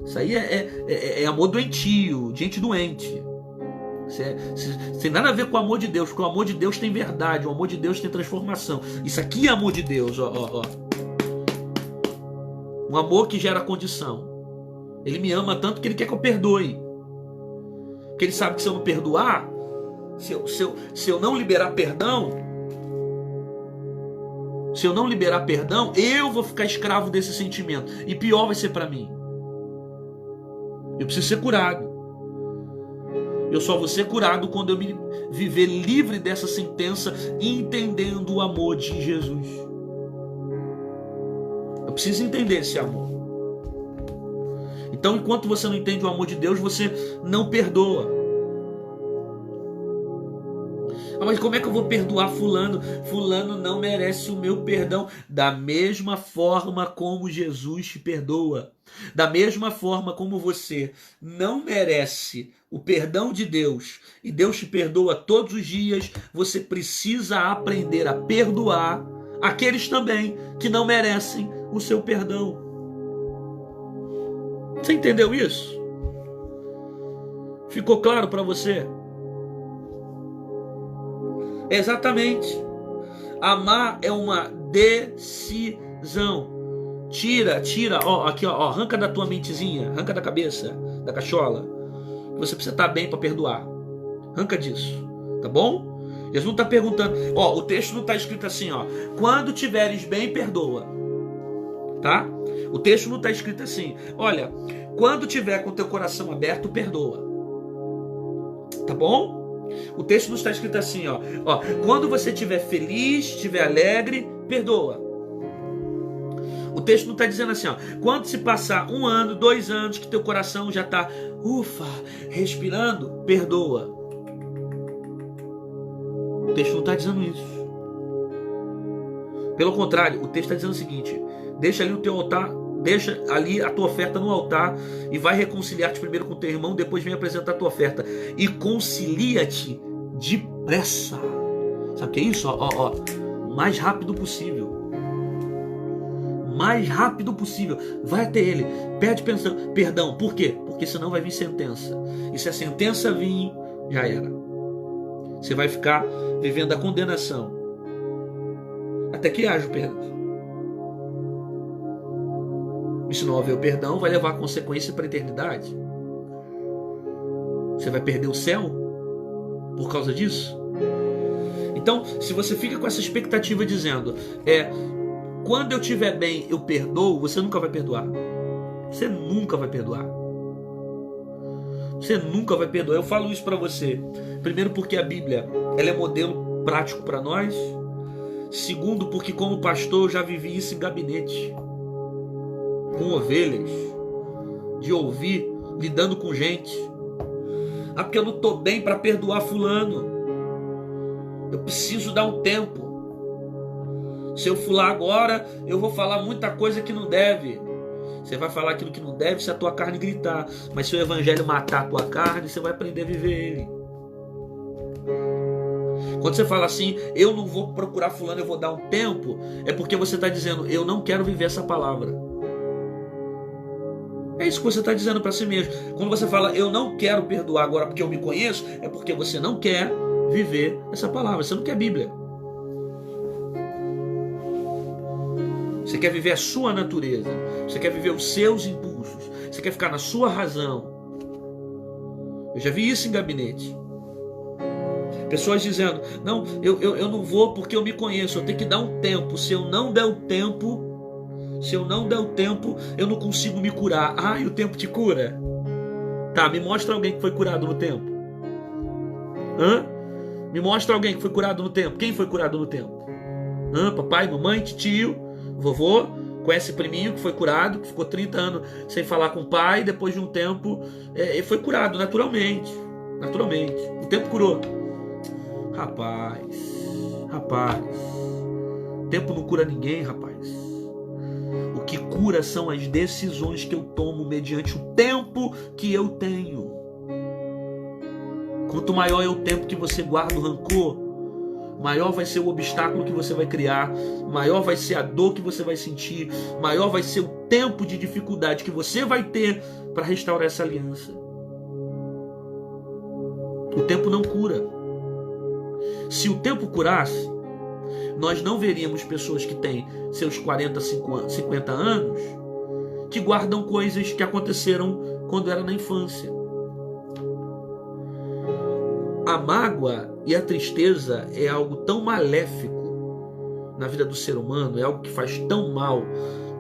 S1: Isso aí é amor doentio, gente doente. Isso tem nada a ver com o amor de Deus, porque o amor de Deus tem verdade, o amor de Deus tem transformação. Isso aqui é amor de Deus, ó. Um amor que gera condição. Ele me ama tanto que ele quer que eu perdoe. Porque ele sabe que se eu não perdoar, se eu não liberar perdão, eu vou ficar escravo desse sentimento. E pior vai ser para mim. Eu preciso ser curado. Eu só vou ser curado quando eu me viver livre dessa sentença, entendendo o amor de Jesus. Eu preciso entender esse amor. Então, enquanto você não entende o amor de Deus, você não perdoa. Mas como é que eu vou perdoar fulano? Fulano não merece o meu perdão. Da mesma forma como Jesus te perdoa. Da mesma forma como você não merece o perdão de Deus e Deus te perdoa todos os dias, você precisa aprender a perdoar aqueles também que não merecem o seu perdão. Você entendeu isso? Ficou claro para você? Exatamente. Amar é uma decisão. Tira, aqui, arranca da tua mentezinha, arranca da cabeça, da cachola. Você precisa estar bem para perdoar. Arranca disso, tá bom? Jesus não está perguntando. O texto não está escrito assim, quando tiveres bem, perdoa. Tá? O texto não está escrito assim. Olha, quando tiver com o teu coração aberto, perdoa. Tá bom? O texto não está escrito assim, quando você estiver feliz, estiver alegre, perdoa. O texto não está dizendo assim, quando se passar 1 ano, 2 anos, que teu coração já está, respirando, perdoa. O texto não está dizendo isso. Pelo contrário, o texto está dizendo o seguinte: deixa ali o teu altar, deixa ali a tua oferta no altar e vai reconciliar-te primeiro com teu irmão, depois vem apresentar a tua oferta e concilia-te depressa. Sabe o que é isso? O mais rápido possível. Mais rápido possível. Vai até ele, pede perdão. Por quê? Porque senão vai vir sentença. E se a sentença vir, já era. Você vai ficar vivendo a condenação até que haja o perdão. E se não houver o perdão, vai levar a consequência para a eternidade. Você vai perder o céu por causa disso. Então, se você fica com essa expectativa dizendo, quando eu estiver bem, eu perdoo, você nunca vai perdoar. Você nunca vai perdoar. Você nunca vai perdoar. Eu falo isso para você. Primeiro, porque a Bíblia ela é modelo prático para nós. Segundo, porque como pastor eu já vivi isso em gabinete, com ovelhas, de ouvir, lidando com gente. Ah, porque eu não estou bem para perdoar fulano. Eu preciso dar um tempo. Se eu fular agora, eu vou falar muita coisa que não deve. Você vai falar aquilo que não deve se a tua carne gritar. Mas se o evangelho matar a tua carne, você vai aprender a viver ele. Quando você fala assim, eu não vou procurar fulano, eu vou dar um tempo, é porque você está dizendo, eu não quero viver essa palavra. É isso que você está dizendo para si mesmo. Quando você fala, eu não quero perdoar agora porque eu me conheço, é porque você não quer viver essa palavra. Você não quer Bíblia. Você quer viver a sua natureza. Você quer viver os seus impulsos. Você quer ficar na sua razão. Eu já vi isso em gabinete. Pessoas dizendo, não, eu não vou porque eu me conheço. Eu tenho que dar um tempo. Se eu não der o tempo, eu não consigo me curar. Ah, e o tempo te cura? Tá, me mostra alguém que foi curado no tempo. Hã? Me mostra alguém que foi curado no tempo. Quem foi curado no tempo? Hã? Papai, mamãe, tio, vovô? Conhece priminho que foi curado, que ficou 30 anos sem falar com o pai, depois de um tempo ele foi curado naturalmente. Naturalmente. O tempo curou. Rapaz, o tempo não cura ninguém, rapaz. O que cura são as decisões que eu tomo mediante o tempo que eu tenho. Quanto maior é o tempo que você guarda o rancor, maior vai ser o obstáculo que você vai criar, maior vai ser a dor que você vai sentir, maior vai ser o tempo de dificuldade que você vai ter para restaurar essa aliança. O tempo não cura. Se o tempo curasse, nós não veríamos pessoas que têm seus 40, 50 anos que guardam coisas que aconteceram quando era na infância. A mágoa e a tristeza é algo tão maléfico na vida do ser humano, é algo que faz tão mal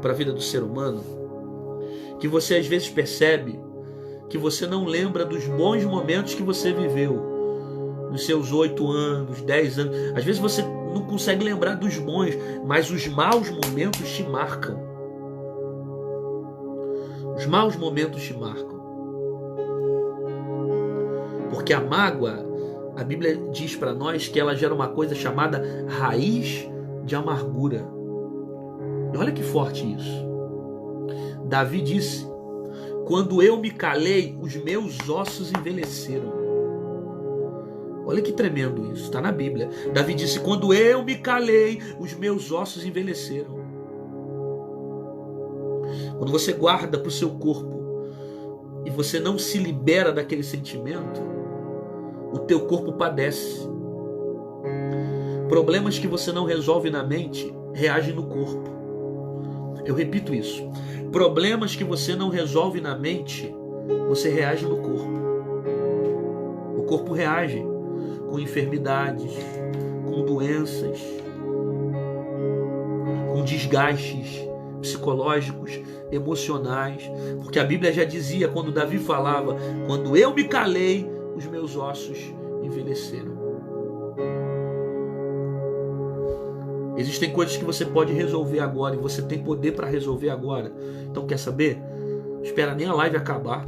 S1: para a vida do ser humano, que você às vezes percebe que você não lembra dos bons momentos que você viveu nos seus 8 anos, 10 anos. Às vezes você não consegue lembrar dos bons, mas os maus momentos te marcam. Os maus momentos te marcam. Porque a mágoa, a Bíblia diz para nós que ela gera uma coisa chamada raiz de amargura. E olha que forte isso. Davi disse, quando eu me calei, os meus ossos envelheceram. Olha que tremendo isso, está na Bíblia. Davi disse, quando eu me calei, os meus ossos envelheceram. Quando você guarda para o seu corpo e você não se libera daquele sentimento, o teu corpo padece. Problemas que você não resolve na mente reagem no corpo. Eu repito isso. Problemas que você não resolve na mente, você reage no corpo. O corpo reage com enfermidades, com doenças, com desgastes psicológicos, emocionais. Porque a Bíblia já dizia, quando Davi falava, quando eu me calei, os meus ossos envelheceram. Existem coisas que você pode resolver agora e você tem poder para resolver agora. Então quer saber? Espera nem a live acabar.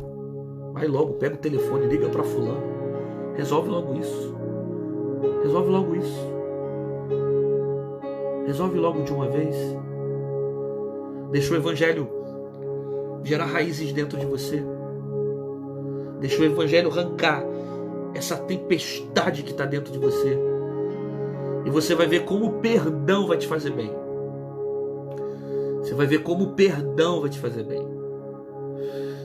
S1: Vai logo, pega o telefone, liga para fulano. Resolve logo isso. Resolve logo isso. Resolve logo de uma vez. Deixa o evangelho gerar raízes dentro de você. Deixa o evangelho arrancar essa tempestade que está dentro de você. E você vai ver como o perdão vai te fazer bem. Você vai ver como o perdão vai te fazer bem.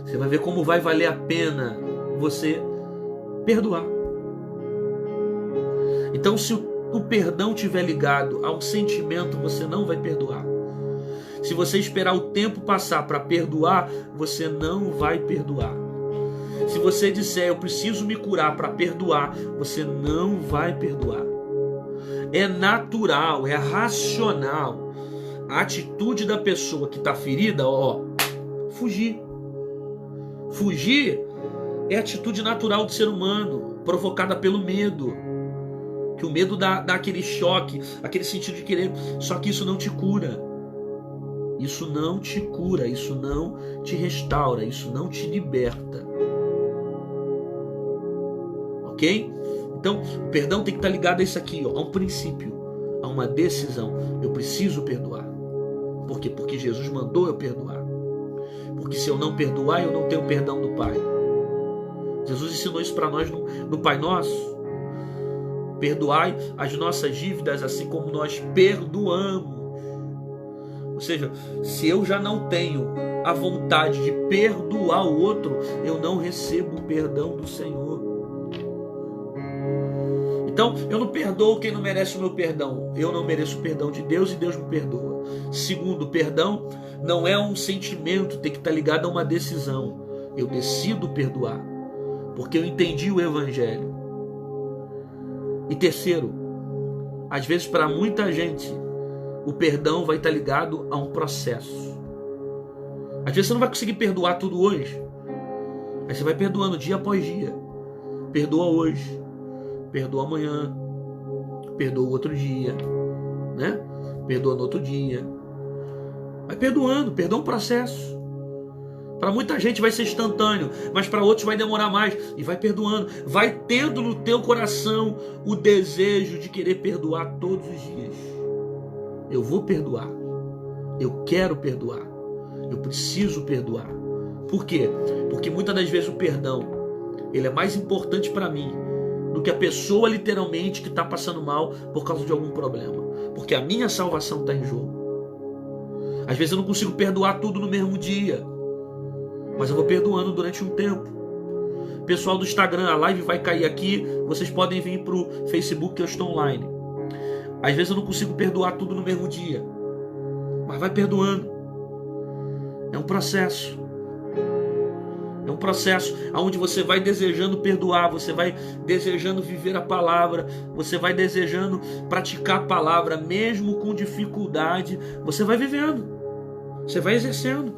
S1: Você vai ver como vai valer a pena você perdoar. Então, se o perdão estiver ligado a um sentimento, você não vai perdoar. Se você esperar o tempo passar para perdoar, você não vai perdoar. Se você disser, eu preciso me curar para perdoar, você não vai perdoar. É natural, é racional a atitude da pessoa que está ferida, fugir. Fugir É a atitude natural do ser humano, provocada pelo medo. Que o medo dá aquele choque, aquele sentido de querer. Só que isso não te cura. Isso não te cura, isso não te restaura, isso não te liberta. Ok? Então, o perdão tem que estar ligado a isso aqui, ó, a um princípio, a uma decisão. Eu preciso perdoar. Por quê? Porque Jesus mandou eu perdoar. Porque se eu não perdoar, eu não tenho perdão do Pai. Jesus ensinou isso para nós no Pai Nosso. Perdoai as nossas dívidas assim como nós perdoamos. Ou seja, se eu já não tenho a vontade de perdoar o outro, eu não recebo o perdão do Senhor. Então, eu não perdoo quem não merece o meu perdão. Eu não mereço o perdão de Deus e Deus me perdoa. Segundo, perdão não é um sentimento, tem que estar ligado a uma decisão. Eu decido perdoar, porque eu entendi o Evangelho. E terceiro, às vezes para muita gente, o perdão vai estar ligado a um processo. Às vezes você não vai conseguir perdoar tudo hoje. Aí você vai perdoando dia após dia. Perdoa hoje, perdoa amanhã, perdoa outro dia, né? Perdoa no outro dia. Vai perdoando, perdoa um processo. Para muita gente vai ser instantâneo, mas para outros vai demorar mais. E vai perdoando. Vai tendo no teu coração o desejo de querer perdoar todos os dias. Eu vou perdoar. Eu quero perdoar. Eu preciso perdoar. Por quê? Porque muitas das vezes o perdão, ele é mais importante para mim do que a pessoa literalmente que está passando mal por causa de algum problema. Porque a minha salvação está em jogo. Às vezes eu não consigo perdoar tudo no mesmo dia, mas eu vou perdoando durante um tempo. Pessoal do Instagram, a live vai cair aqui, vocês podem vir para o Facebook que eu estou online. Às vezes eu não consigo perdoar tudo no mesmo dia, mas vai perdoando. É um processo. É um processo onde você vai desejando perdoar, você vai desejando viver a palavra, você vai desejando praticar a palavra, mesmo com dificuldade, você vai vivendo, você vai exercendo.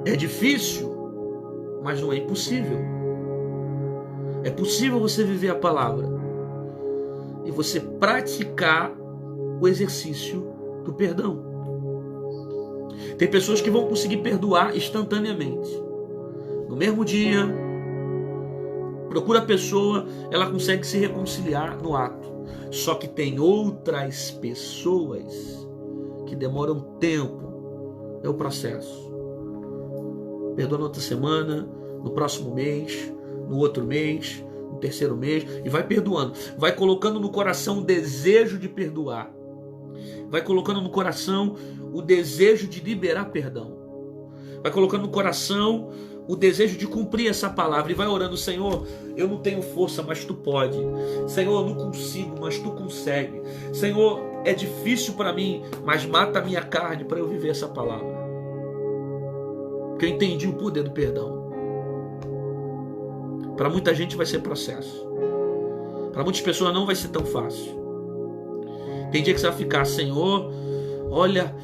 S1: É difícil, mas não é impossível. É possível você viver a palavra e você praticar o exercício do perdão. Tem pessoas que vão conseguir perdoar instantaneamente. No mesmo dia, procura a pessoa, ela consegue se reconciliar no ato. Só que tem outras pessoas que demoram tempo. É o processo. Perdoa na outra semana, no próximo mês, no outro mês, no terceiro mês, e vai perdoando. Vai colocando no coração o desejo de perdoar. Vai colocando no coração o desejo de liberar perdão. Vai colocando no coração o desejo de cumprir essa palavra. E vai orando: Senhor, eu não tenho força, mas Tu pode. Senhor, eu não consigo, mas Tu consegue. Senhor, é difícil para mim, mas mata a minha carne para eu viver essa palavra. Porque eu entendi o poder do perdão. Para muita gente vai ser processo. Para muitas pessoas não vai ser tão fácil. Tem dia que você vai ficar: Senhor, olha,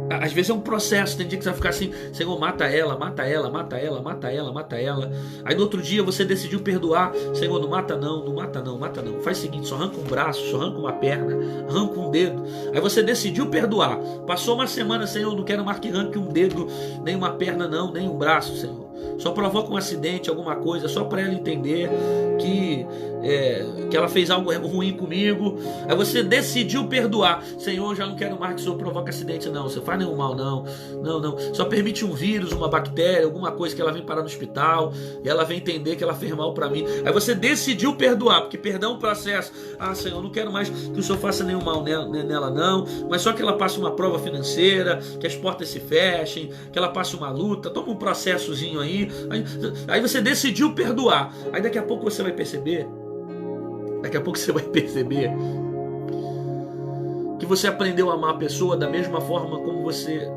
S1: às vezes é um processo. Tem dia que você vai ficar assim: Senhor, mata ela, mata ela, mata ela, mata ela, mata ela. Aí no outro dia você decidiu perdoar: Senhor, não mata não, não mata não, mata não. Faz o seguinte, só arranca um braço, só arranca uma perna, arranca um dedo. Aí você decidiu perdoar. Passou uma semana: Senhor, não quero mais que arranque um dedo, nem uma perna não, nem um braço, Senhor. Só provoca um acidente, alguma coisa, só para ela entender que ela fez algo ruim comigo. Aí você decidiu perdoar: Senhor, já não quero mais que o Senhor provoque acidente não, você faz nenhum mal não, não, só permite um vírus, uma bactéria, alguma coisa que ela vem parar no hospital e ela vem entender que ela fez mal para mim. Aí você decidiu perdoar, porque perdão é um processo. Ah, Senhor, não quero mais que o Senhor faça nenhum mal nela não, mas só que ela passe uma prova financeira, que as portas se fechem, que ela passe uma luta, toma um processozinho aí. Aí você decidiu perdoar. Aí daqui a pouco você vai perceber, que você aprendeu a amar a pessoa da mesma forma como você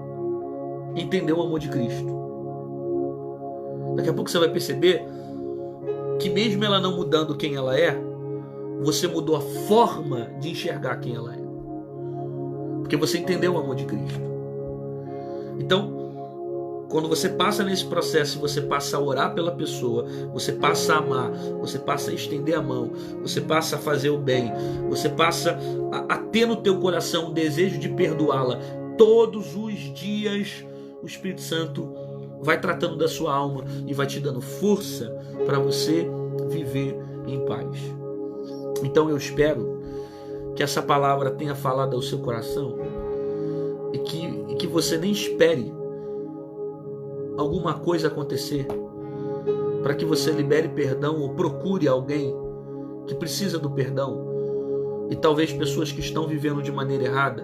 S1: entendeu o amor de Cristo. Daqui a pouco você vai perceber que mesmo ela não mudando quem ela é, você mudou a forma de enxergar quem ela é, porque você entendeu o amor de Cristo. Então, Quando você passa nesse processo, você passa a orar pela pessoa, você passa a amar, você passa a estender a mão, você passa a fazer o bem, você passa a ter no teu coração o desejo de perdoá-la. Todos os dias o Espírito Santo vai tratando da sua alma e vai te dando força para você viver em paz. Então eu espero que essa palavra tenha falado ao seu coração e que você nem espere alguma coisa acontecer para que você libere perdão ou procure alguém que precisa do perdão, e talvez pessoas que estão vivendo de maneira errada,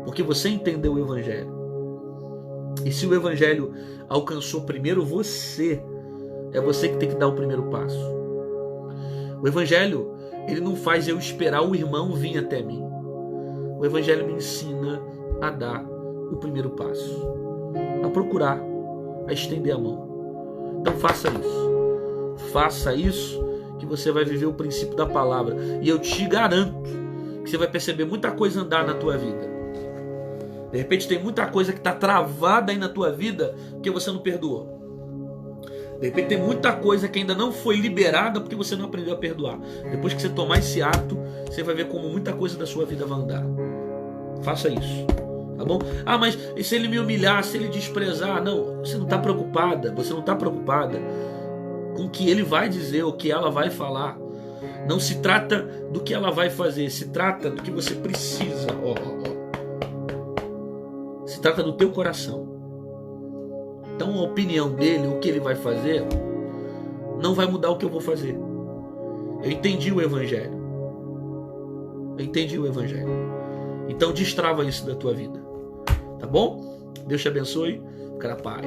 S1: porque você entendeu o Evangelho. E se o Evangelho alcançou primeiro você, é você que tem que dar o primeiro passo. O Evangelho, ele não faz eu esperar o irmão vir até mim. O Evangelho me ensina a dar o primeiro passo, a procurar, a estender a mão. Então faça isso. Faça isso que você vai viver o princípio da palavra. E eu te garanto que você vai perceber muita coisa andar na tua vida. De repente tem muita coisa que está travada aí na tua vida porque você não perdoou. De repente tem muita coisa que ainda não foi liberada porque você não aprendeu a perdoar. Depois que você tomar esse ato, você vai ver como muita coisa da sua vida vai andar. Faça isso. Tá bom? Ah, mas e se ele me humilhar, se ele desprezar? Não, você não está preocupada. Você não está preocupada com o que ele vai dizer, o que ela vai falar. Não se trata do que ela vai fazer, se trata do que você precisa. Se trata do teu coração. Então a opinião dele, o que ele vai fazer, não vai mudar o que eu vou fazer. Eu entendi o Evangelho. Eu entendi o Evangelho. Então destrava isso da tua vida. Tá bom? Deus te abençoe. Fica na paz.